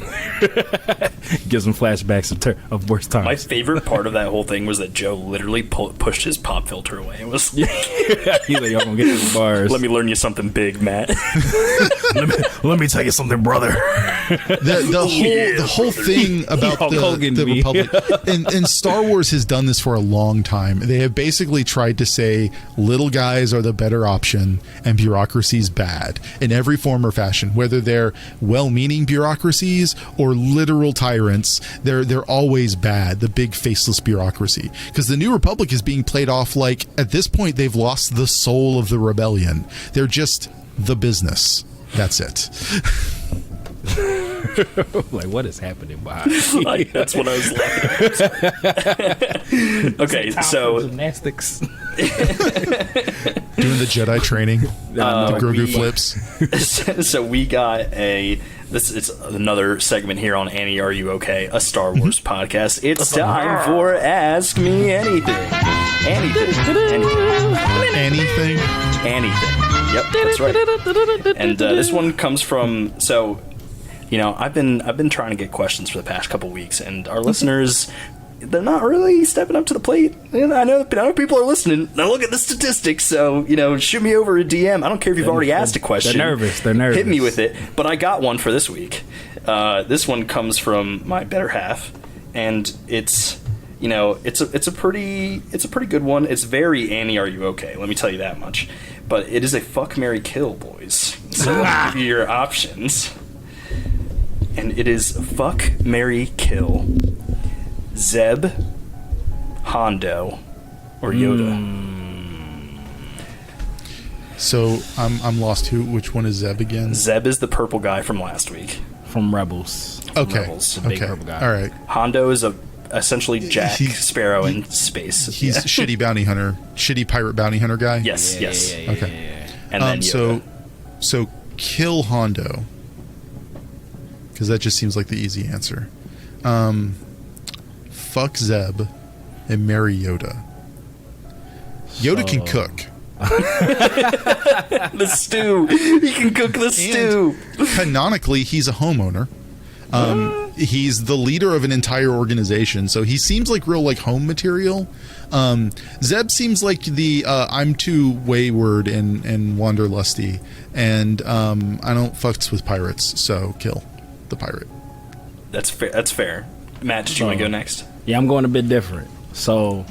gives them flashbacks of worse times. My favorite part of that whole thing was that Joe literally pushed his pop filter away. It was he's like, y'all gonna get these bars. Let me learn you something big, Matt. let me tell you something, brother. The whole thing about the Republic and Star Wars has done this for a long time. They have basically tried to say little guys are the better option and bureaucracy's bad in every form or fashion, whether they're well-meaning bureaucracies or literal tyrants. They're always bad, the big faceless bureaucracy, because the New Republic is being played off like at this point they've lost the soul of the rebellion. They're just the business. That's it. Like, what is happening behind that's what I was laughing at. Okay, so gymnastics. Doing the Jedi training, the Grogu flips. So we got it's another segment here on Annie, Are You Okay? A Star Wars podcast. It's time for Ask Me Anything. Anything. Yep, that's right. And this one comes from, so, you know, I've been trying to get questions for the past couple weeks, and our listeners, they're not really stepping up to the plate. And I know people are listening. Now look at the statistics, so, you know, shoot me over a DM. I don't care if you've already asked a question. They're nervous. Hit me with it. But I got one for this week. This one comes from my better half, and it's, you know, it's a pretty good one. It's very Annie, are you okay? Let me tell you that much. But it is a fuck, marry, kill, boys. So I'll give you your options. And it is fuck, marry, kill, Zeb, Hondo, or Yoda. So I'm lost. Which one is Zeb again? Zeb is the purple guy from last week. From Rebels. Okay. Rebels. The big purple guy. All right. Hondo is essentially Jack Sparrow in space. He's shitty bounty hunter, shitty pirate bounty hunter guy. Yes. Okay. And then Yoda. So kill Hondo, because that just seems like the easy answer. Fuck Zeb and marry Yoda. Yoda can cook. The stew. He can cook the stew. Canonically, he's a homeowner. He's the leader of an entire organization, so he seems like real like home material. Zeb seems like the I'm too wayward and wanderlusty, and I don't fucks with pirates, so kill the pirate. That's fair. Matt, did you want to go next? Yeah, I'm going a bit different. So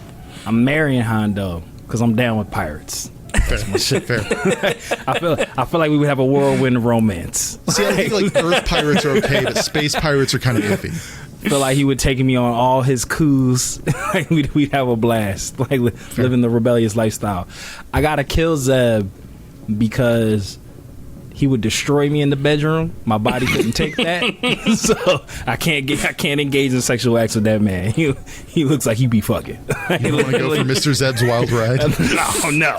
I'm marrying Hondo because I'm down with pirates. Fair. I feel like we would have a whirlwind romance. See, I think like Earth pirates are okay, but space pirates are kind of iffy. Feel like he would take me on all his coups. Like we'd have a blast, like living the rebellious lifestyle. I gotta kill Zeb because he would destroy me in the bedroom. My body couldn't take that, so I can't engage in sexual acts with that man. He looks like he be fucking. You don't want to go for Mr. Zeb's wild ride? No.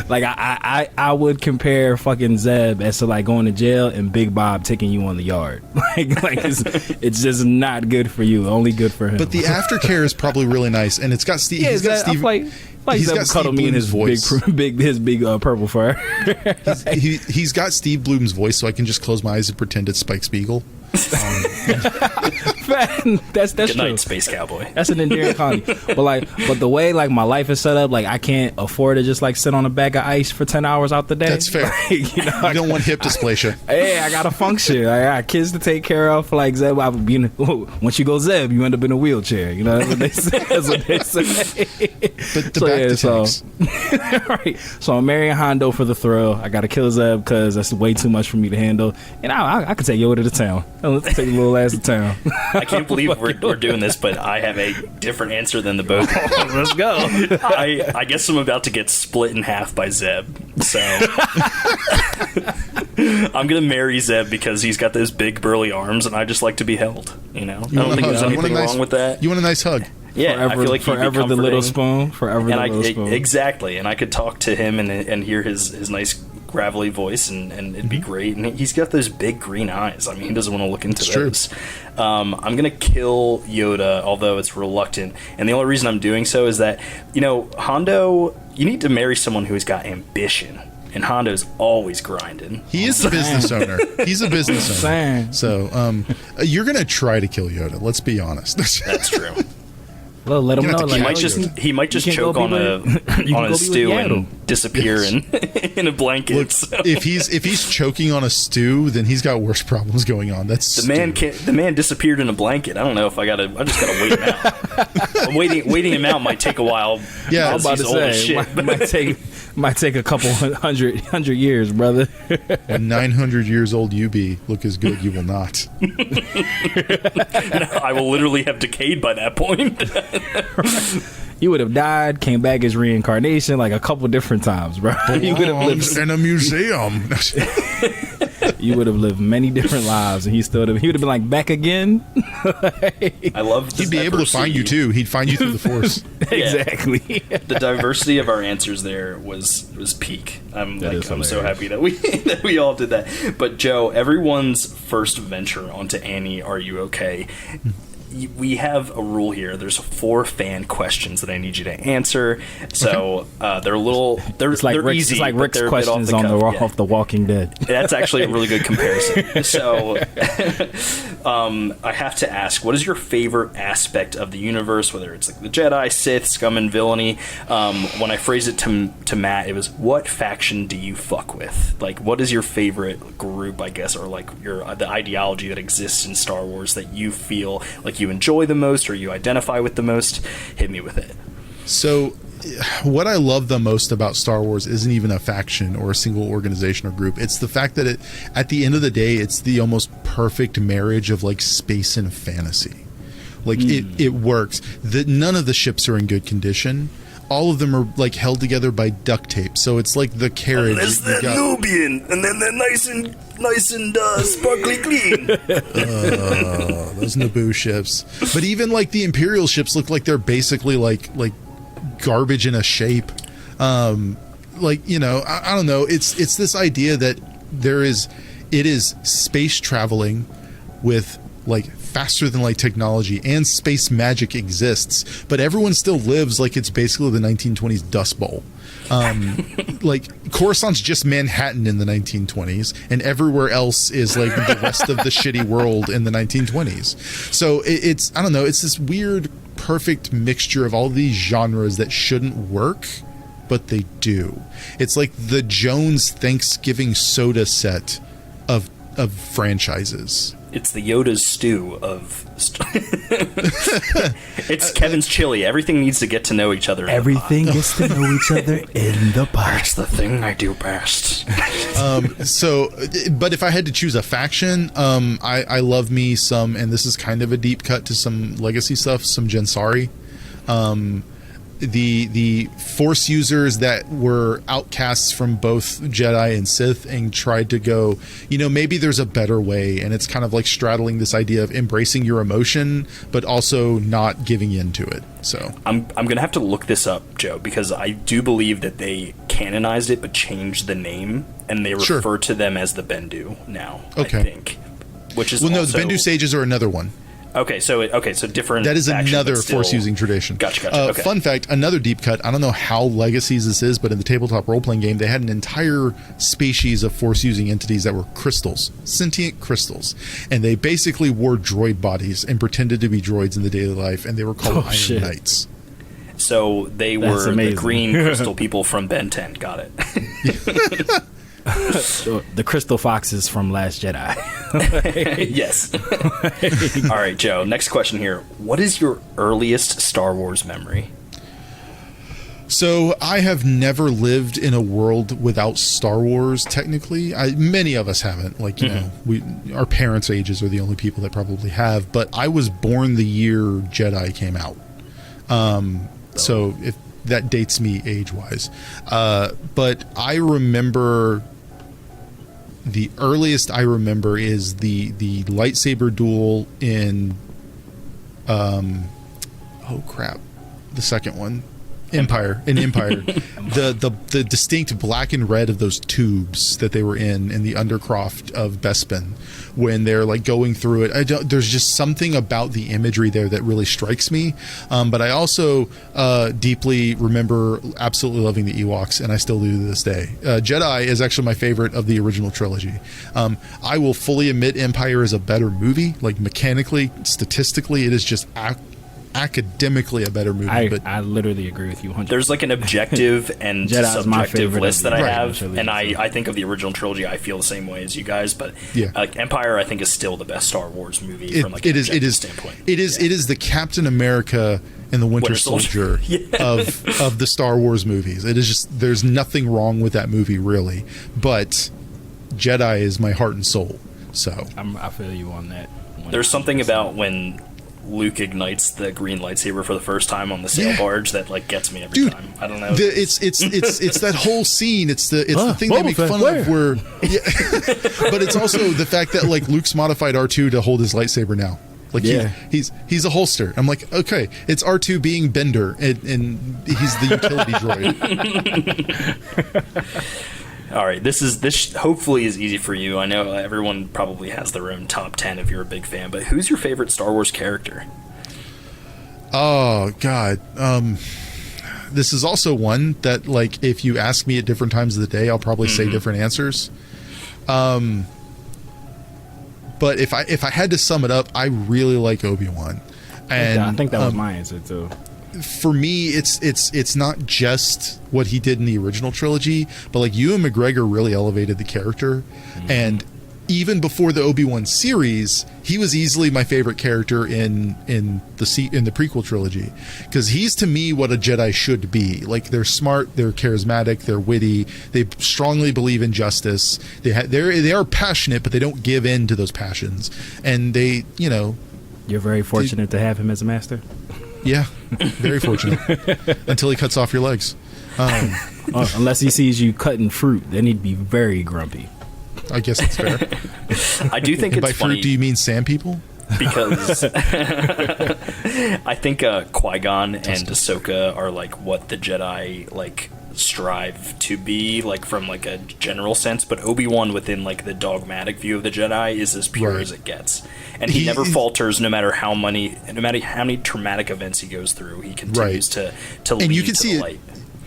Like I would compare fucking Zeb as to like going to jail and Big Bob taking you on the yard. Like it's just not good for you. Only good for him. But the aftercare is probably really nice, and it's got Steve. Yeah, he's got Steve. Like he's got cuddle me in his voice. big purple fur. He's got Steve Bloom's voice, so I can just close my eyes and pretend it's Spike Spiegel. That's Good true. night, Space Cowboy. That's an endearing comedy. But the way like my life is set up, like I can't afford to just like sit on a bag of ice for 10 hours out the day. That's fair. Like, you don't want hip dysplasia. Hey, I gotta function. I got kids to take care of. Like Zeb, once you go Zeb, you end up in a wheelchair. You know, that's what they say. But the tanks. Right. So I'm marrying Hondo for the thrill. I gotta kill Zeb because that's way too much for me to handle. And I could take Yoda to town. Let's take a little ass to town. I can't believe we're doing this, but I have a different answer than the both. Let's go. I guess I'm about to get split in half by Zeb. So I'm gonna marry Zeb because he's got those big burly arms, and I just like to be held. You know, I don't think there's anything wrong with that. You want a nice hug? Yeah, forever, I feel like forever the little spoon. Forever the little spoon. Exactly, and I could talk to him and hear his nice gravelly voice, and it'd be great. And he's got those big green eyes. I mean, he doesn't want to look into those. I'm gonna kill Yoda, although it's reluctant. And the only reason I'm doing so is that, you know, Hondo, you need to marry someone who's got ambition. And Hondo's always grinding. He is a business owner. He's a business owner. So you're gonna try to kill Yoda. Let's be honest. That's true. Well, let him know. He might just choke on a stew and disappear in a blanket. Look, so. if he's choking on a stew, then he's got worse problems going on. That's the man disappeared in a blanket. I don't know if I just gotta wait him out. Waiting him out might take a while. Yeah, I was about to say might take a couple hundred years, brother. When 900 years old you be, look as good you will not. No, I will literally have decayed by that point. You would have died, came back as reincarnation like a couple different times, bro. You would have lived in a museum. You would have lived many different lives, and he would have been like back again. I love. He'd be able to find you too. He'd find you through the force. Exactly. The diversity of our answers there was peak. I'm so happy that we all did that. But Joe, everyone's first venture onto Annie, Are You Okay? We have a rule here. There's 4 fan questions that I need you to answer. So they're a little. They're easy. It's like Rick's questions off the Walking Dead. That's actually a really good comparison. So I have to ask, what is your favorite aspect of the universe, whether it's like the Jedi, Sith, scum and villainy? When I phrased it to Matt, it was, what faction do you fuck with? Like, what is your favorite group, I guess, or like the ideology that exists in Star Wars that you feel like you enjoy the most or you identify with the most? Hit me with it. So what I love the most about Star Wars isn't even a faction or a single organization or group. It's the fact that at the end of the day, it's the almost perfect marriage of like space and fantasy. Like it works. None of the ships are in good condition. All of them are like held together by duct tape. So it's like the carriage. Unless they're Nubian, and then they're nice and sparkly clean. Those Naboo ships. But even like the Imperial ships look like they're basically like garbage in a shape. Like, you know, I don't know. It's this idea that it is space traveling with like faster than light technology, and space magic exists, but everyone still lives like it's basically the 1920s Dust Bowl. Like Coruscant's just Manhattan in the 1920s, and everywhere else is like the rest of the shitty world in the 1920s. So it's I don't know, it's this weird perfect mixture of all these genres that shouldn't work, but they do. It's like the Jones Thanksgiving soda set of franchises. It's the Yoda's stew of... It's Kevin's chili. Everything needs to get to know each other. Everything gets to know each other in the pot. That's the thing I do best. But if I had to choose a faction, I love me some, and this is kind of a deep cut to some legacy stuff, some Jensari. The Force users that were outcasts from both Jedi and Sith and tried to go, you know, maybe there's a better way, and it's kind of like straddling this idea of embracing your emotion but also not giving in to it. So I'm gonna have to look this up, Joe, because I do believe that they canonized it but changed the name, and they refer to them as the Bendu now. Okay. I think, which is the also... Bendu sages are another one. Okay, so different. That is faction, another but still... Force-using tradition. Gotcha. Okay. Fun fact, another deep cut. I don't know how Legacies this is, but in the tabletop role-playing game, they had an entire species of Force-using entities that were crystals, sentient crystals, and they basically wore droid bodies and pretended to be droids in the daily life, and they were called Iron Knights. So they were the green crystal people from Ben 10. Got it. The Crystal Foxes from Last Jedi. Yes. All right, Joe, next question here. What is your earliest Star Wars memory? So I have never lived in a world without Star Wars, technically. Many of us haven't. Like, you know, our parents' ages are the only people that probably have. But I was born the year Jedi came out. So if that dates me age-wise. But I remember... The earliest I remember is the lightsaber duel in, the second one, Empire. The distinct black and red of those tubes that they were in the Undercroft of Bespin, when they're like going through it. There's just something about the imagery there that really strikes me. But I also deeply remember absolutely loving the Ewoks, and I still do to this day. Jedi is actually my favorite of the original trilogy. I will fully admit Empire is a better movie. Like mechanically, statistically, it is just academically a better movie. I literally agree with you 100%. There's like an objective and subjective list that I have, and I think of the original trilogy. I feel the same way as you guys, but like Empire, I think, is still the best Star Wars movie from like an objective standpoint. It is the Captain America and the Winter Soldier of the Star Wars movies. It is just, there's nothing wrong with that movie really, but Jedi is my heart and soul. So I feel you on that. There's something about when Luke ignites the green lightsaber for the first time on the sail barge that like gets me every time. I don't know. It's that whole scene. It's the thing they make fun of where, but it's also the fact that like Luke's modified R2 to hold his lightsaber now. Like he's a holster. I'm like, okay, it's R2 being Bender, and he's the utility droid. All right, this hopefully is easy for you. I know everyone probably has their own top 10 if you're a big fan, but who's your favorite Star Wars character? Oh God, this is also one that like if you ask me at different times of the day, I'll probably say different answers. But But if I had to sum it up, I really like Obi-Wan. And I think that was my answer too. For me, it's not just what he did in the original trilogy, but like Ewan McGregor really elevated the character. And even before the Obi-Wan series, he was easily my favorite character in the prequel trilogy, because he's, to me, what a Jedi should be. Like, they're smart, they're charismatic, they're witty, they strongly believe in justice, they are passionate, but they don't give in to those passions, and they, you know, you're very fortunate to have him as a master. Yeah, very fortunate. Until he cuts off your legs. Unless he sees you cutting fruit, then he'd be very grumpy. I guess it's fair. I do think and it's by funny. fruit, do you mean sand people? Because I think Qui-Gon and Ahsoka are like what the Jedi like strive to be, like from like a general sense, but Obi-Wan within like the dogmatic view of the Jedi is as pure as it gets, and he never falters no matter how many traumatic events he goes through. He continues to lead and you can to see the it light.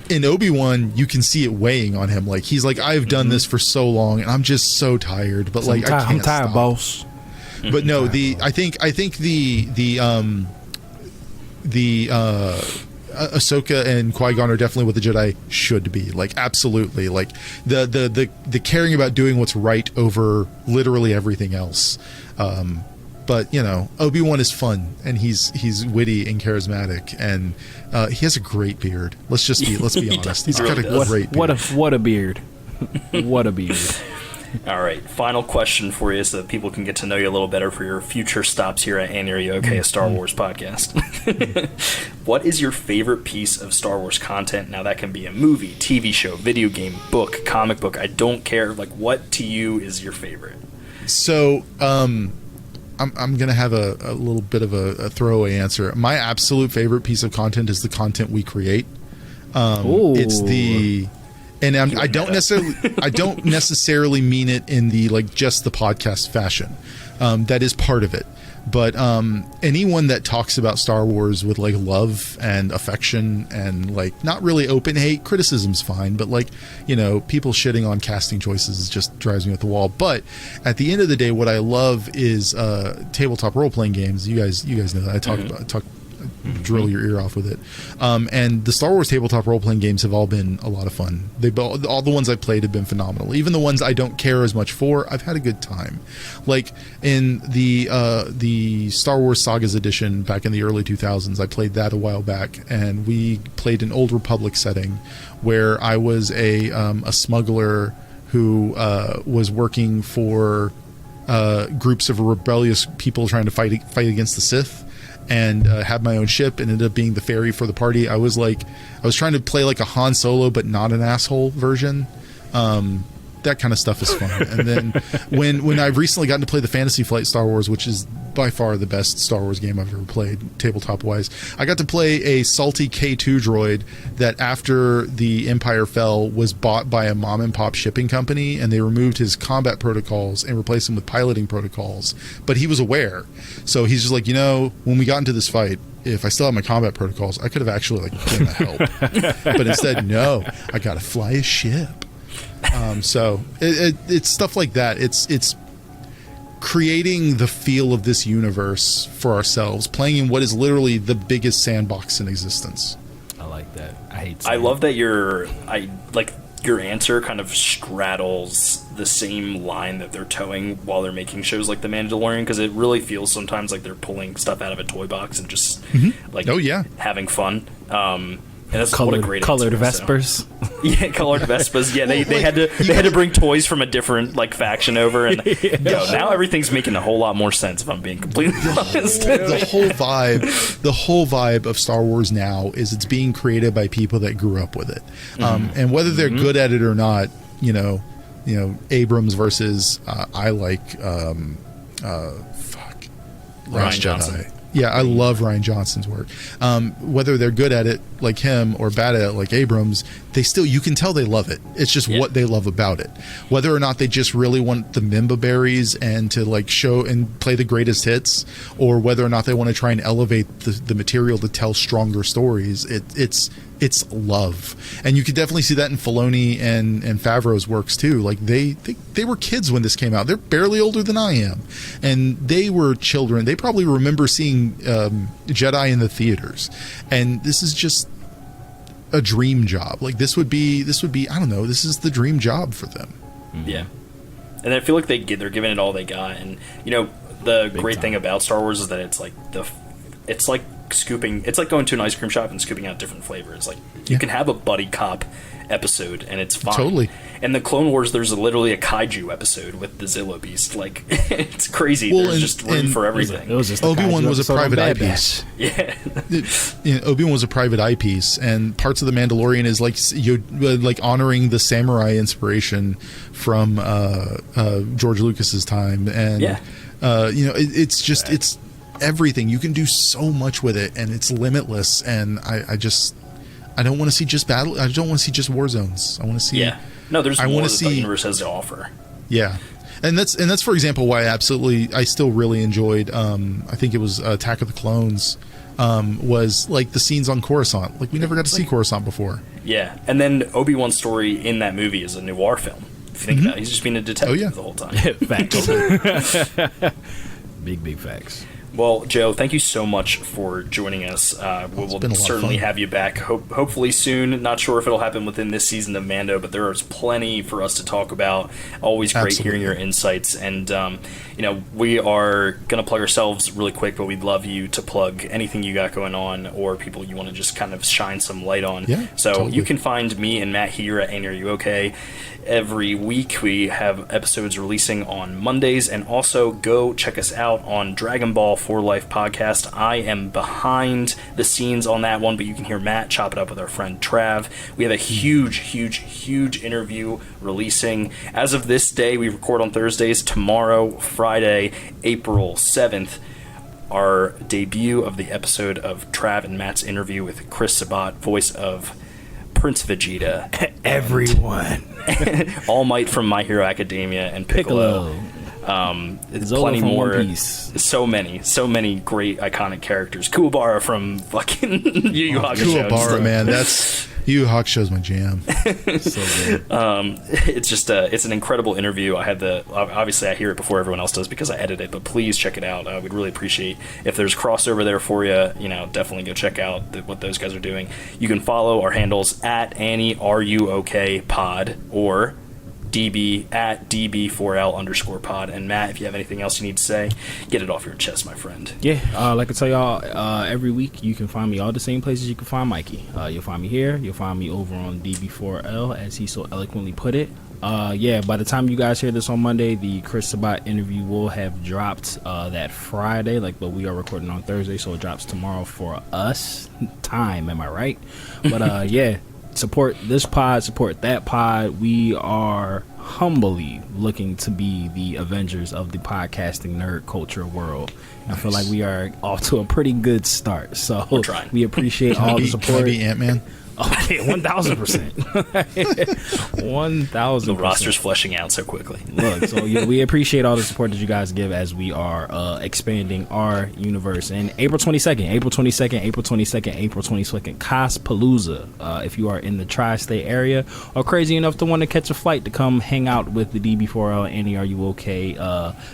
in Obi-Wan. You can see it weighing on him. Like, he's like, I've done this for so long and I'm just so tired, but like I can't I'm tired, stop. boss. But no, I think Ahsoka and Qui-Gon are definitely what the Jedi should be. Like, absolutely. Like, the caring about doing what's right over literally everything else. But, you know, Obi-Wan is fun, and he's witty and charismatic, and he has a great beard. Let's be honest. He's got a great beard. What a beard. What a beard. All right, final question for you so that people can get to know you a little better for your future stops here at And Are You Okay, a Star Wars podcast. What is your favorite piece of Star Wars content? Now, that can be a movie, TV show, video game, book, comic book. I don't care. Like, what to you is your favorite? So, I'm going to have a little bit of a throwaway answer. My absolute favorite piece of content is the content we create. It's the... And I don't necessarily mean it in the like just the podcast fashion. That is part of it, but anyone that talks about Star Wars with like love and affection and like not really open hate, criticism's fine, but like, you know, people shitting on casting choices just drives me at the wall. But at the end of the day, what I love is tabletop role playing games. You guys know that I talk drill your ear off with it. And the Star Wars tabletop role-playing games have all been a lot of fun. All the ones I've played have been phenomenal. Even the ones I don't care as much for, I've had a good time. Like in the Star Wars Sagas edition back in the early 2000s, I played that a while back, and we played an Old Republic setting where I was a smuggler who was working for groups of rebellious people trying to fight against the Sith, and had my own ship and ended up being the ferry for the party. I was trying to play like a Han Solo but not an asshole version. That kind of stuff is fun. And then when I've recently gotten to play the Fantasy Flight Star Wars, which is by far the best Star Wars game I've ever played, tabletop wise, I got to play a salty K2 droid that after the Empire fell was bought by a mom and pop shipping company, and they removed his combat protocols and replaced him with piloting protocols. But he was aware. So he's just like, you know, when we got into this fight, if I still had my combat protocols, I could have actually like been a help. But instead, no, I got to fly a ship. So it's stuff like that. It's creating the feel of this universe for ourselves, playing in what is literally the biggest sandbox in existence. I like that. I love that your answer kind of straddles the same line that they're towing while they're making shows like The Mandalorian, because it really feels sometimes like they're pulling stuff out of a toy box and just having fun. And that's what a great colored answer, Vespers. So. Yeah, colored Vespas. Yeah, they had to bring toys from a different like faction over, and now everything's making a whole lot more sense. If I'm being completely honest, the whole vibe of Star Wars now is it's being created by people that grew up with it, and whether they're good at it or not, you know, Abrams versus Ryan Johnson. Yeah, I love Ryan Johnson's work. Whether they're good at it like him or bad at it like Abrams, you can tell they love it. It's just what they love about it. Whether or not they just really want the Mimba berries and to like show and play the greatest hits, or whether or not they want to try and elevate the material to tell stronger stories, it's it's love. And you could definitely see that in Filoni and Favreau's works too. Like they were kids when this came out. They're barely older than I am, and they were children. They probably remember seeing Jedi in the theaters, and this is just a dream job. Like this would be I don't know, this is the dream job for them. Yeah. And I feel like they're giving it all they got. And the great thing about Star Wars is that it's like going to an ice cream shop and scooping out different flavors. Like you can have a buddy cop episode and it's fine. Totally. And the Clone Wars, there's literally a kaiju episode with the Zillo Beast. Like it's crazy. There's just room for everything. It was just Obi-Wan was a private eyepiece. Yeah. Obi-Wan was a private eyepiece, and parts of the Mandalorian is like honoring the samurai inspiration from George Lucas's time, and it's just it's everything. You can do so much with it, and it's limitless. And I don't want to see just battle. I don't want to see just war zones. I want to see. Yeah. No, there's more that the universe has to offer. Yeah. And that's for example why I still really enjoyed I think it was Attack of the Clones, was like the scenes on Coruscant. Like we never got to see Coruscant before. Yeah. And then Obi-Wan's story in that movie is a noir film. If you think about it, he's just being a detective the whole time. Facts. Big facts. Well, Joe, thank you so much for joining us. We'll certainly have you back, hopefully soon. Not sure if it'll happen within this season of Mando, but there is plenty for us to talk about. Always great hearing your insights. And, we are going to plug ourselves really quick, but we'd love you to plug anything you got going on or people you want to just kind of shine some light on. Yeah, so totally. You can find me and Matt here at Annie Are You Okay? Every week we have episodes releasing on Mondays, and also go check us out on Dragon Ball for Life podcast. I am behind the scenes on that one, but you can hear Matt chop it up with our friend Trav. We have a huge interview releasing. As of this day, we record on Thursdays. Tomorrow, Friday, April 7th, our debut of the episode of Trav and Matt's interview with Chris Sabat, voice of Prince Vegeta. Everyone. All Might from My Hero Academia and Piccolo. Plenty more. So many great iconic characters. Kuwabara from fucking Yu Yu Hakusho. Kuwabara, man, that's Yu Yu Hakusho's my jam. So good. It's just it's an incredible interview. Obviously I hear it before everyone else does because I edit it, but please check it out. We'd really appreciate if there's crossover there for you. Definitely go check out what those guys are doing. You can follow our handles at Annie Are You Okay Pod or DB at DB4L_pod. And Matt, if you have anything else you need to say, get it off your chest, my friend. Yeah, like I tell y'all, every week you can find me all the same places you can find Mikey. You'll find me here. You'll find me over on DB4L, as he so eloquently put it. By the time you guys hear this on Monday, the Chris Sabat interview will have dropped that Friday, but we are recording on Thursday, so it drops tomorrow for us. Time, am I right? But support this pod, support that pod. We are humbly looking to be the Avengers of the podcasting nerd culture world. Nice. I feel like we are off to a pretty good start. So we appreciate all the support. Can I be Ant-Man? Okay, 1,000%. 1,000%. The roster's fleshing out so quickly. Look, so we appreciate all the support that you guys give as we are expanding our universe. And April 22nd, Cospalooza. If you are in the tri-state area or crazy enough to want to catch a flight to come hang out with the DB4L Annie Are You Okay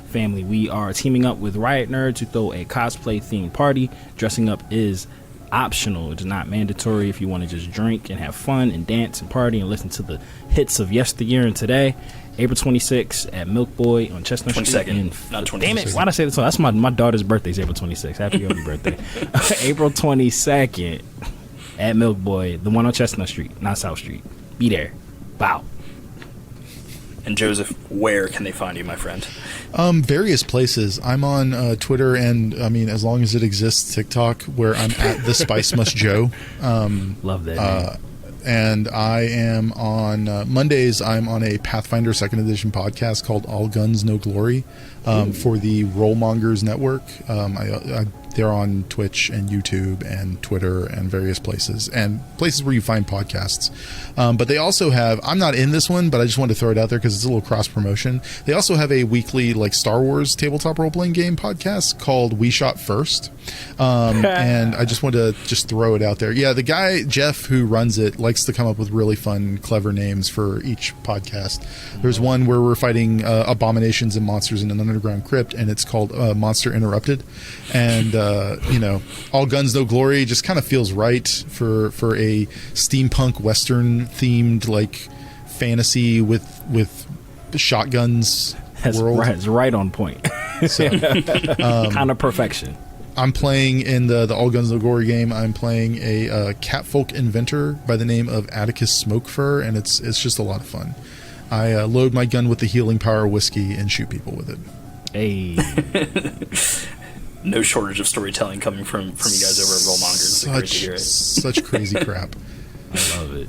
family, we are teaming up with Riot Nerds to throw a cosplay themed party. Dressing up is optional. It's not mandatory. If you want to just drink and have fun and dance and party and listen to the hits of yesteryear and today, April 26th at Milk Boy on Chestnut 22nd, Street. not 26th. Damn it, why'd I say that? That's my daughter's birthday is April 26th. Happy early birthday. April 22nd at Milk Boy, the one on Chestnut Street, not South Street. Be there. Bow. And Joseph, where can they find you, my friend? Various places. I'm on Twitter and, as long as it exists, TikTok, where I'm at the Spice Must Joe. Love that. And I am on Mondays. I'm on a Pathfinder 2nd Edition podcast called All Guns No Glory for the Rollmongers Network. They're on Twitch and YouTube and Twitter and various places where you find podcasts. But they also have, I'm not in this one, but I just wanted to throw it out there because it's a little cross promotion. They also have a weekly Star Wars tabletop role playing game podcast called We Shot First. And I just wanted to just throw it out there. Yeah, the guy, Jeff, who runs it, likes to come up with really fun, clever names for each podcast. There's one where we're fighting abominations and monsters in an underground crypt, and it's called Monster Interrupted. And, All Guns, No Glory just kind of feels right for a steampunk Western themed, like, fantasy with shotguns world. It's right on point. So, kind of perfection. I'm playing in the All Guns No Glory game. I'm playing a catfolk inventor by the name of Atticus Smokefur, and it's just a lot of fun. I load my gun with the healing power of whiskey and shoot people with it. Hey. No shortage of storytelling coming from you guys over at Rollmongers. It's great to hear it. Such crazy crap. I love it.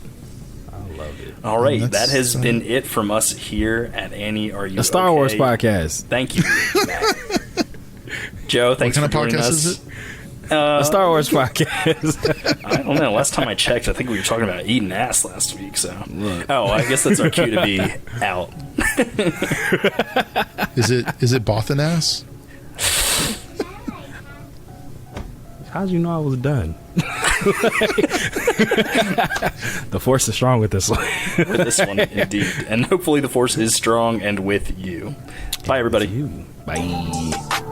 All right, that has been it from us here at Annie. Are you a Star okay? Wars podcast? Thank you, Matt. Joe, thanks what kind for of podcast us. is it? A Star Wars podcast. I don't know. Last time I checked, I think we were talking about eating ass last week. So, I guess that's our cue to be out. Is it Bothanass? How'd you know I was done? The Force is strong with this one. With this one, indeed. And hopefully the Force is strong and with you. Bye, everybody. Bye.